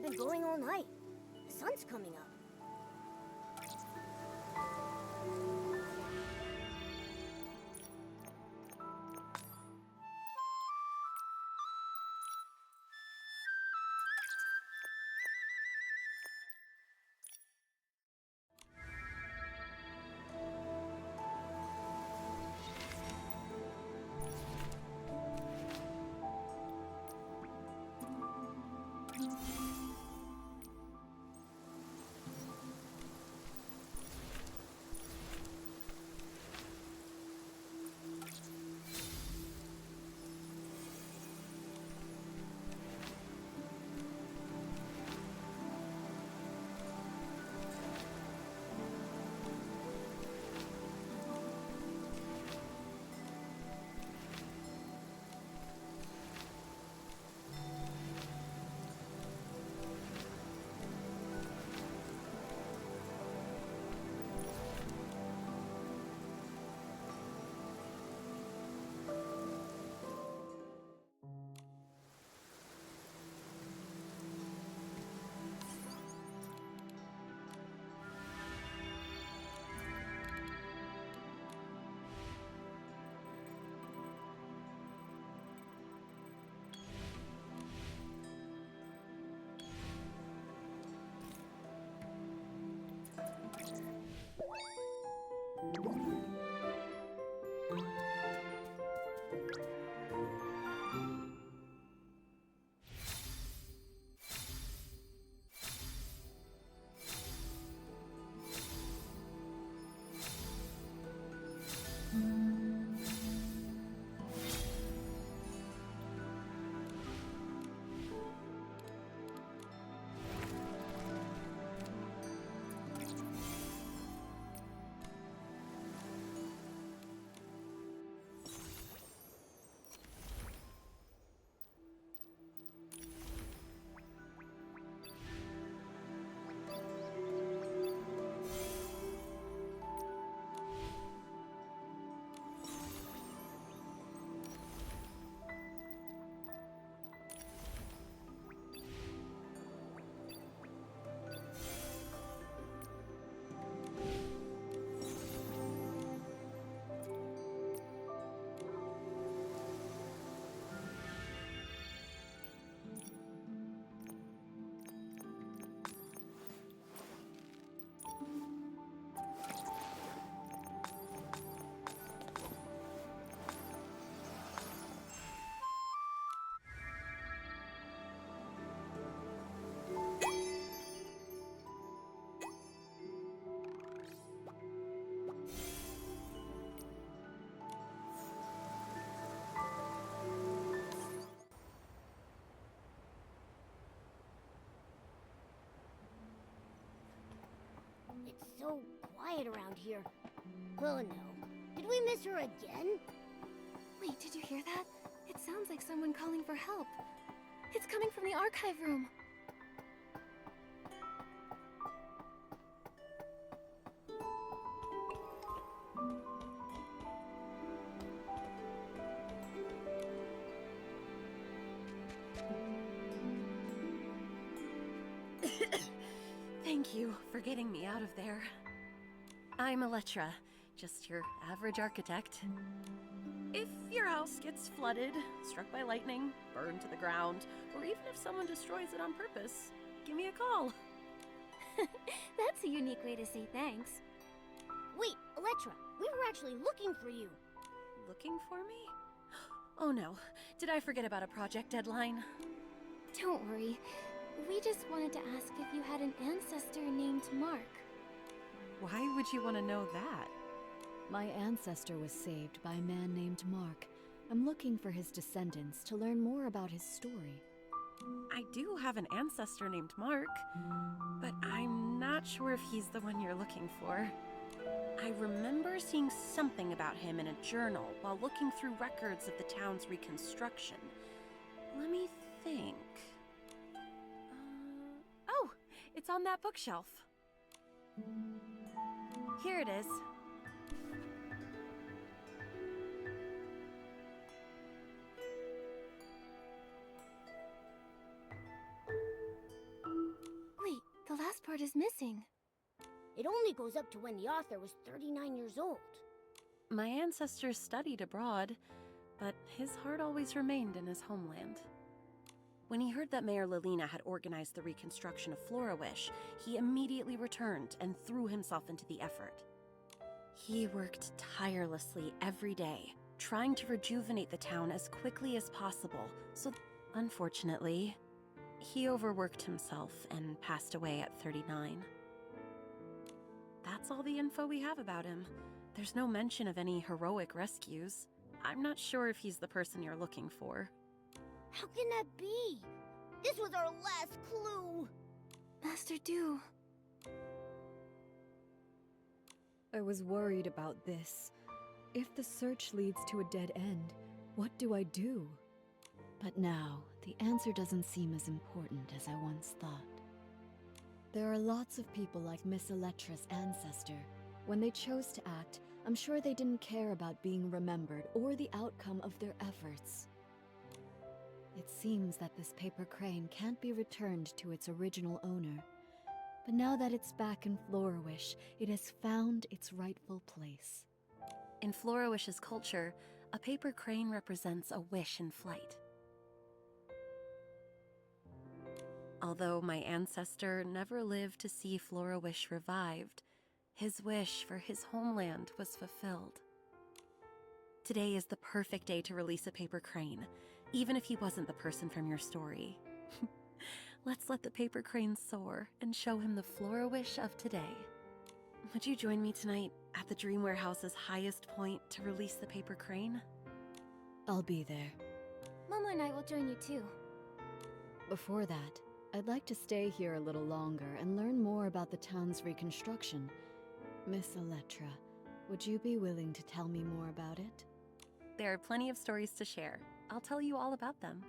been going all night. The sun's coming up. It's so quiet around here. Oh no. Did we miss her again?
Wait, did you hear that? It sounds like someone calling for help. It's coming from the archive room.
Thank you for getting me out of there. I'm Elettra, just your average architect. If your house gets flooded, struck by lightning, burned to the ground, or even if someone destroys it on purpose, give me a call.
That's a unique way to say thanks.
Wait, Elettra, we were actually looking for you.
Looking for me? Oh no, did I forget about a project deadline?
Don't worry. We just wanted to ask if you had an ancestor named Mark.
Why would you want to know that?
My ancestor was saved by a man named Mark. I'm looking for his descendants to learn more about his story.
I do have an ancestor named Mark, but I'm not sure if he's the one you're looking for. I remember seeing something about him in a journal while looking through records of the town's reconstruction. Let me think. Oh, it's on that bookshelf. Here it is.
heart is missing.
It only goes up to when the author was 39 years old.
My ancestors studied abroad, but his heart always remained in his homeland. When he heard that Mayor Lilina had organized the reconstruction of Florawish, he immediately returned and threw himself into the effort. He worked tirelessly every day, trying to rejuvenate the town as quickly as possible, so unfortunately, he overworked himself and passed away at 39. That's all the info we have about him. There's no mention of any heroic rescues. I'm not sure if he's the person you're looking for.
How can that be? This was our last clue.
Master Du.
I was worried about this. If the search leads to a dead end, what do I do? But now, the answer doesn't seem as important as I once thought. There are lots of people like Miss Electra's ancestor. When they chose to act, I'm sure they didn't care about being remembered or the outcome of their efforts. It seems that this paper crane can't be returned to its original owner. But now that it's back in Florawish, it has found its rightful place.
In Florawish's culture, a paper crane represents a wish in flight. Although my ancestor never lived to see Florawish revived, his wish for his homeland was fulfilled. Today is the perfect day to release a paper crane, even if he wasn't the person from your story. Let's let the paper crane soar and show him the Florawish of today. Would you join me tonight at the Dream Warehouse's highest point to release the paper crane?
I'll be there.
Momo and I will join you too.
Before that, I'd like to stay here a little longer and learn more about the town's reconstruction. Miss Electra, would you be willing to tell me more about it?
There are plenty of stories to share. I'll tell you all about them.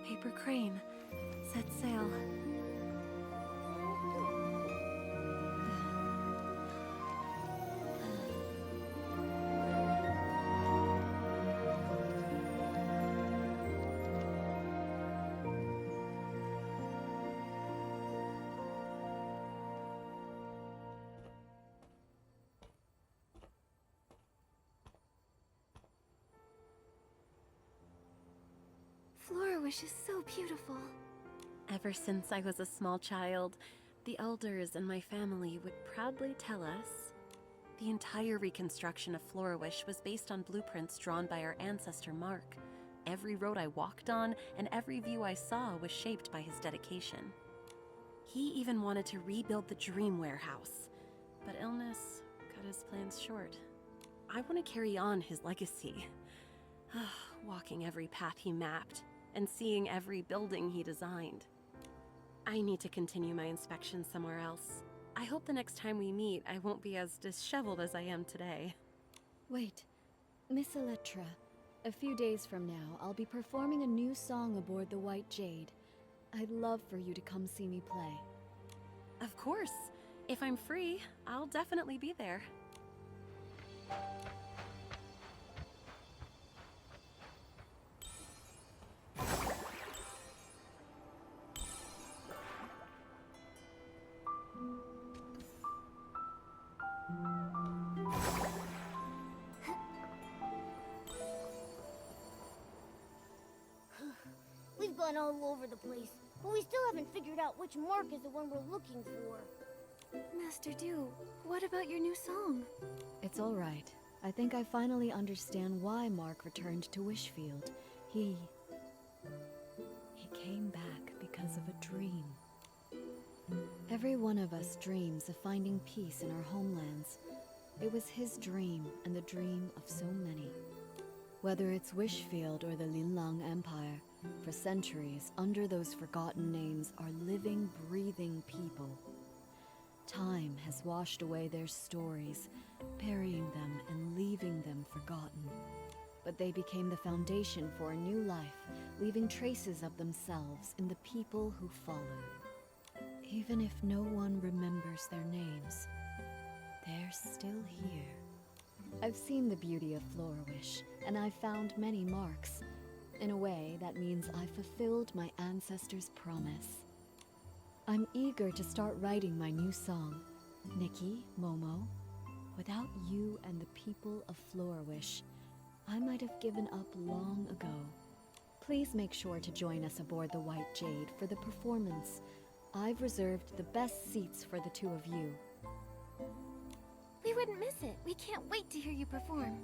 Paper crane, set sail.
Florawish is so beautiful.
Ever since I was a small child, the elders in my family would proudly tell us the entire reconstruction of Florawish was based on blueprints drawn by our ancestor Mark. Every road I walked on and every view I saw was shaped by his dedication. He even wanted to rebuild the Dream Warehouse, but illness cut his plans short. I want to carry on his legacy, walking every path he mapped and seeing every building he designed. I need to continue my inspection somewhere else. I hope the next time we meet, I won't be as disheveled as I am today.
Wait, Miss Electra, A few days from now, I'll be performing a new song aboard the White Jade. I'd love for you to come see me play.
Of course. If I'm free, I'll definitely be there.
We've gone all over the place, but we still haven't figured out which mark is the one we're looking for.
Master Du, what about your new song?
It's all right. I think I finally understand why Mark returned to Wishfield. He came back because of a dream. Every one of us dreams of finding peace in our homelands. It was his dream and the dream of so many. Whether it's Wishfield or the Linlang Empire, for centuries, under those forgotten names are living, breathing people. Time has washed away their stories, burying them and leaving them forgotten. But they became the foundation for a new life, leaving traces of themselves in the people who followed. Even if no one remembers their names, they're still here. I've seen the beauty of Florawish, and I've found many marks. In a way, that means I've fulfilled my ancestors' promise. I'm eager to start writing my new song, Nikki, Momo. Without you and the people of Florawish, I might have given up long ago. Please make sure to join us aboard the White Jade for the performance. I've reserved the best seats for the two of you.
We wouldn't miss it. We can't wait to hear you perform.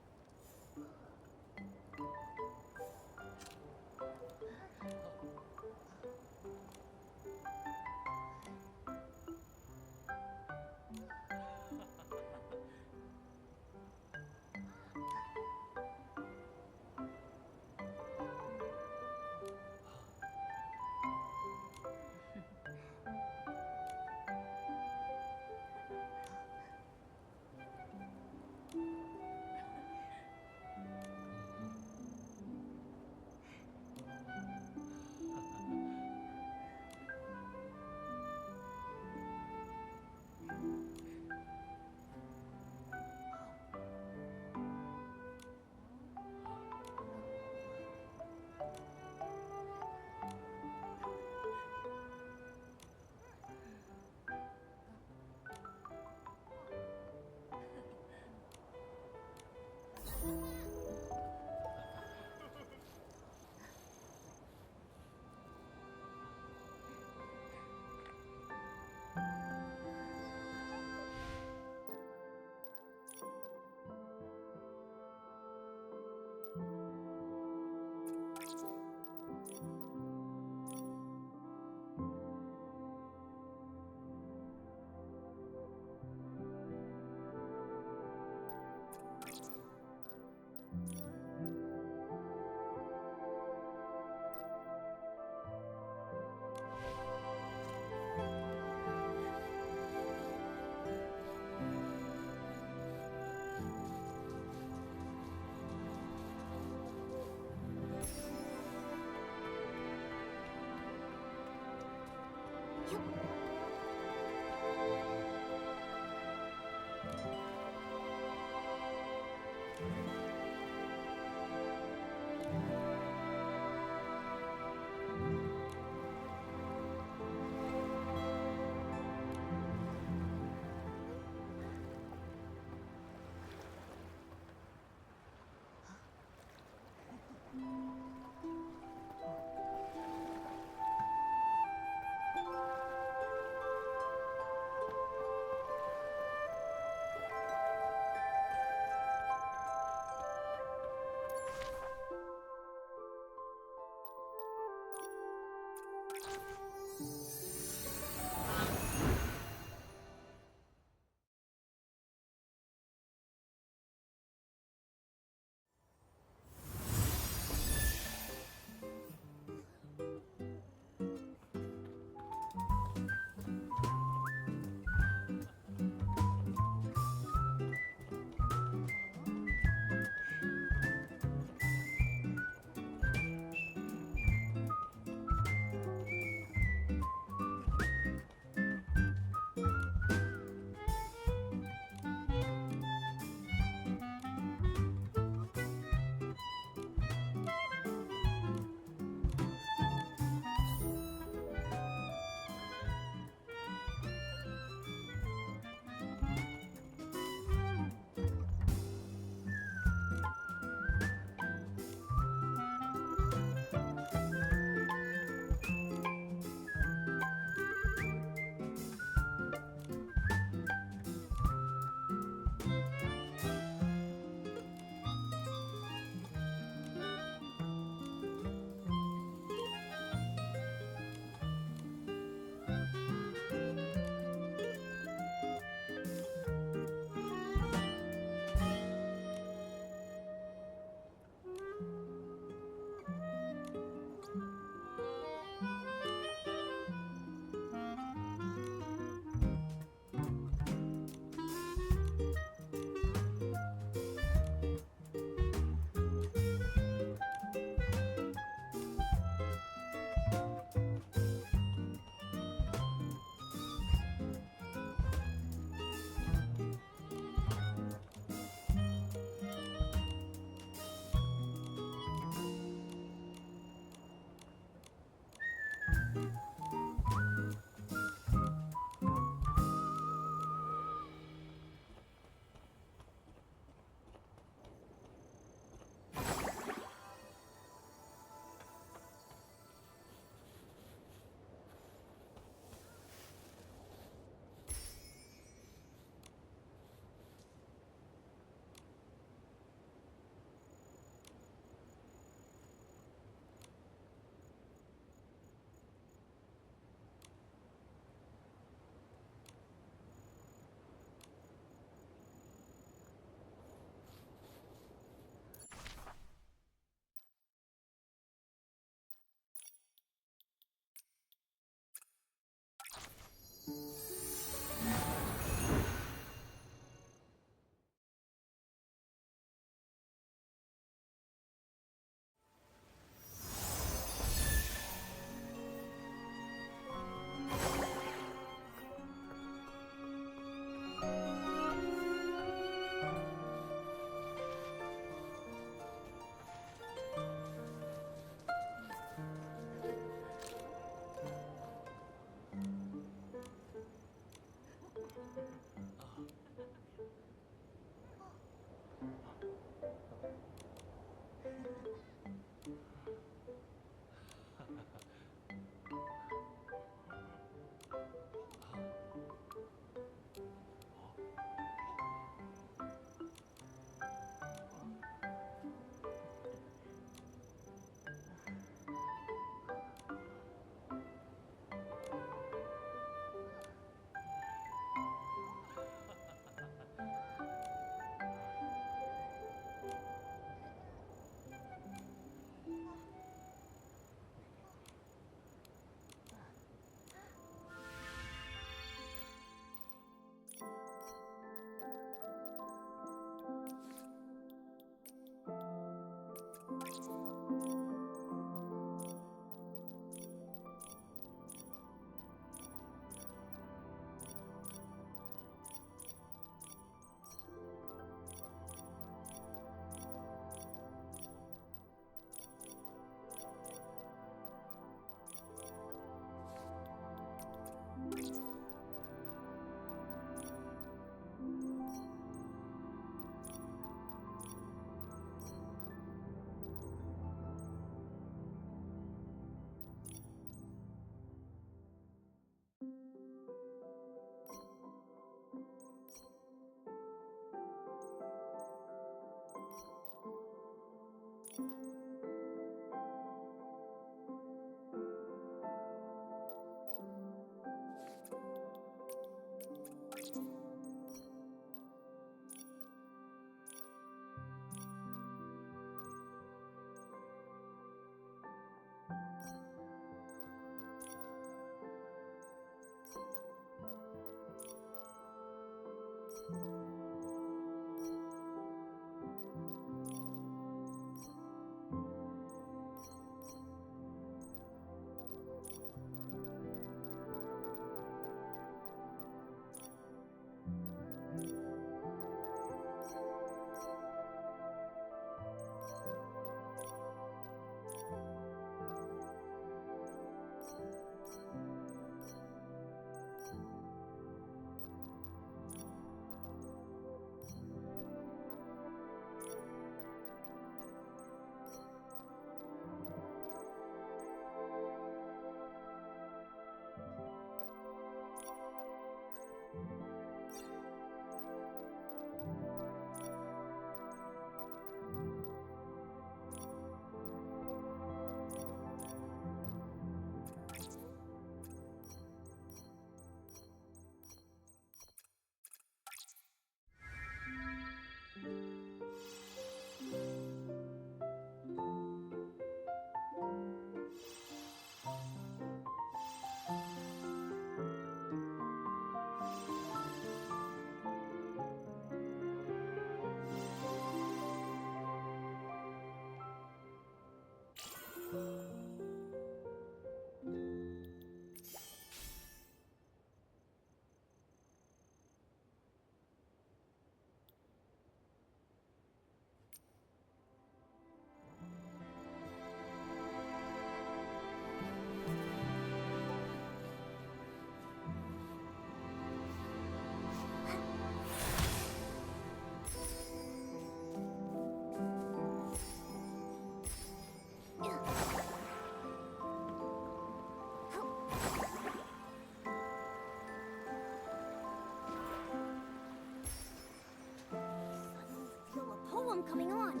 sun coming on.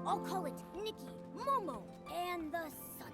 I'll call it Nikki, Momo, and the sunset.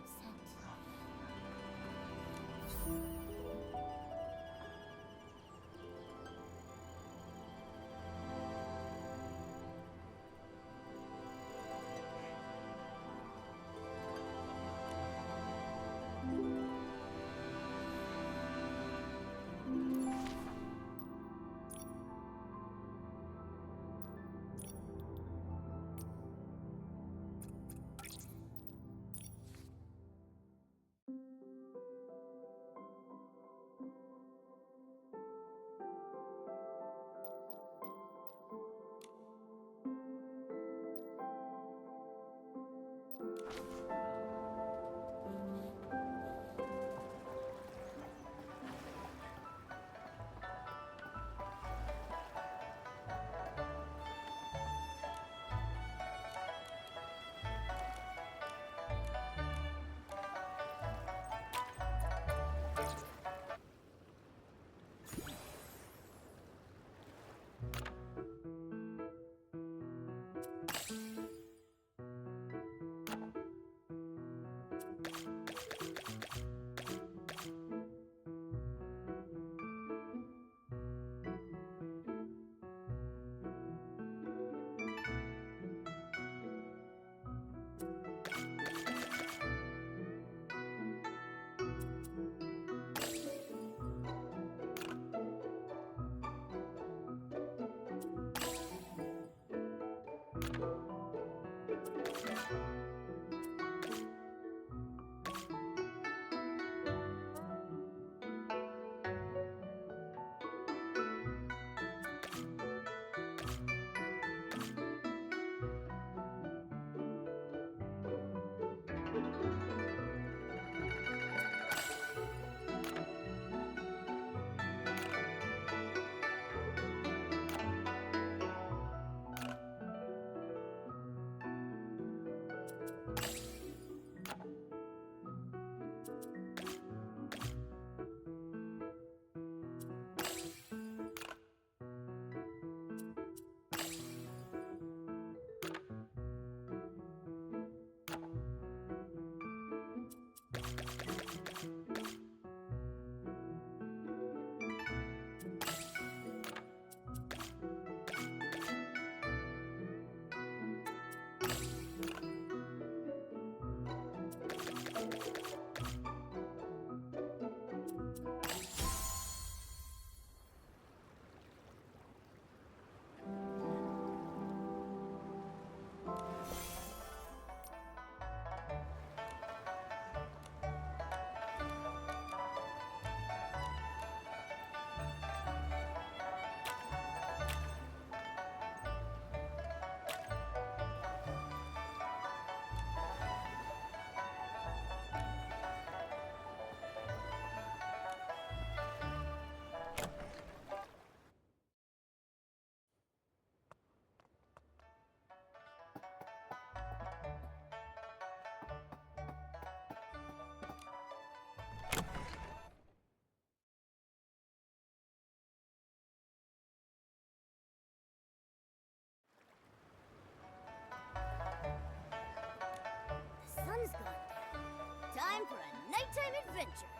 Sun's gone down. Time for a nighttime adventure.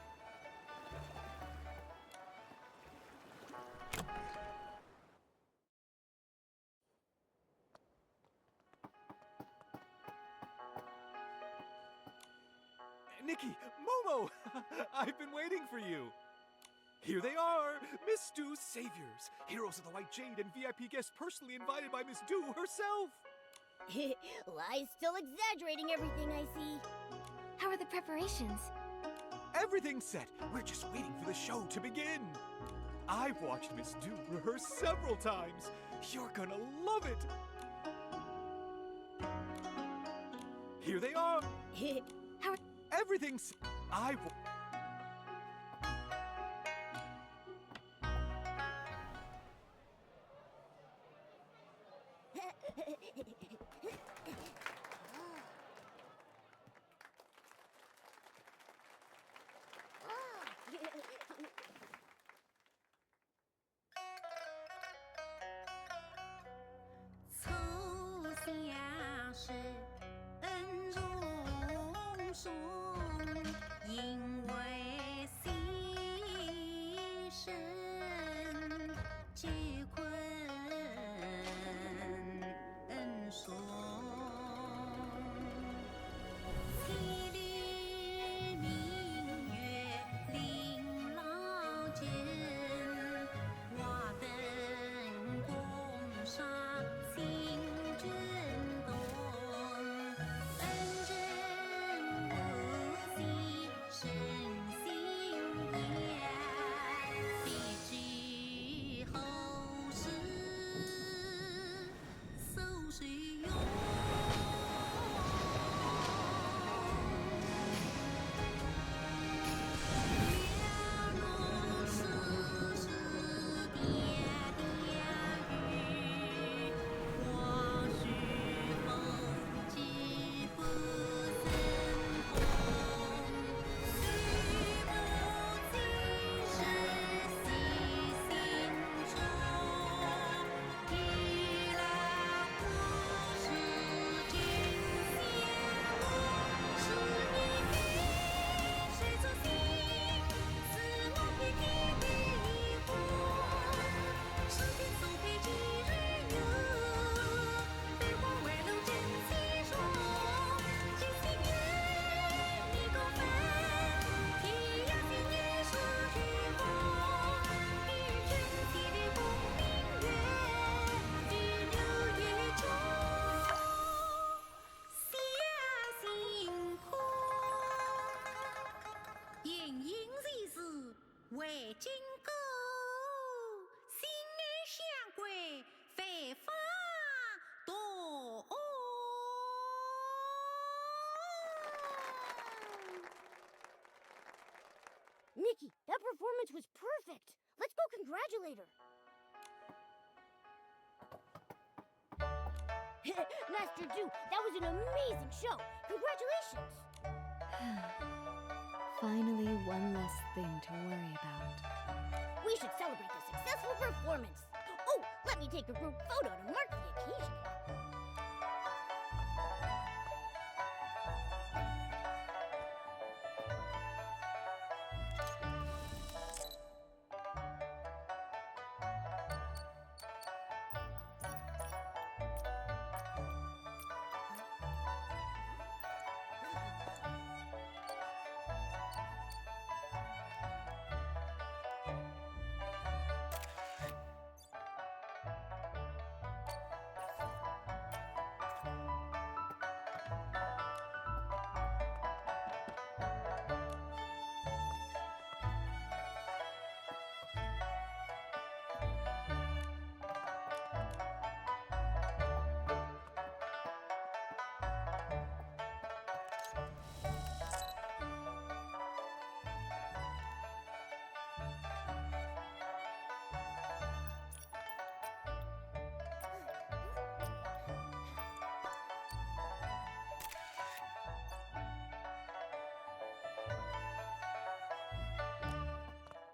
Nikki, Momo! I've been waiting for you. Here they are, Miss Doo's saviors, heroes of the White Jade and VIP guests personally invited by Miss Doo herself.
Lie's still exaggerating everything I see.
How are the preparations?
Everything's set. We're just waiting for the show to begin. I've watched Miss Doo rehearse several times. You're gonna love it. Here they are.
How?
Everything's...
Nikki, that performance was perfect. Let's go congratulate her. Master Du, that was an amazing show. Congratulations.
Finally, one less thing to worry about.
We should celebrate the successful performance. Oh, let me take a group photo to mark the occasion.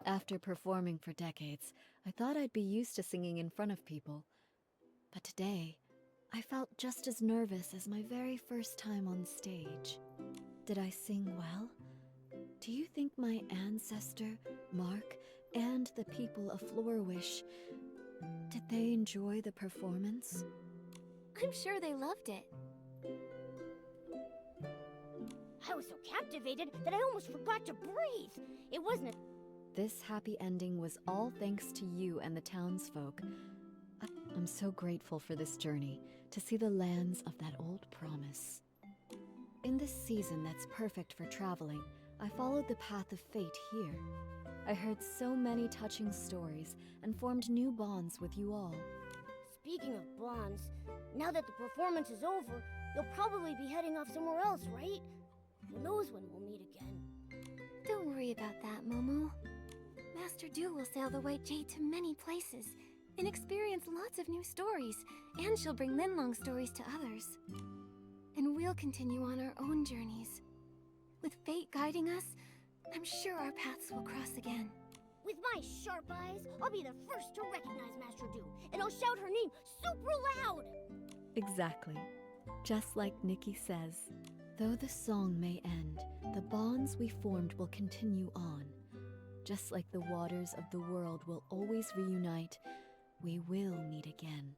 After performing for decades, I thought I'd be used to singing in front of people. But today, I felt just as nervous as my very first time on stage. Did I sing well? Do you think my ancestor, Mark, and the people of Floorwish, did they enjoy the performance?
I'm sure they loved it.
I was so captivated that I almost forgot to breathe. It wasn't a...
This happy ending was all thanks to you and the townsfolk. I'm so grateful for this journey, to see the lands of that old promise. In this season that's perfect for traveling, I followed the path of fate here. I heard so many touching stories and formed new bonds with you all.
Speaking of bonds, now that the performance is over, you'll probably be heading off somewhere else, right? Who knows when we'll meet again?
Don't worry about that, Momo. Master Du will sail the White Jade to many places and experience lots of new stories, and she'll bring Linlong stories to others. And we'll continue on our own journeys. With fate guiding us, I'm sure our paths will cross again.
With my sharp eyes, I'll be the first to recognize Master Du, and I'll shout her name super loud!
Exactly. Just like Nikki says, though the song may end, the bonds we formed will continue on. Just like the waters of the world will always reunite, we will meet again.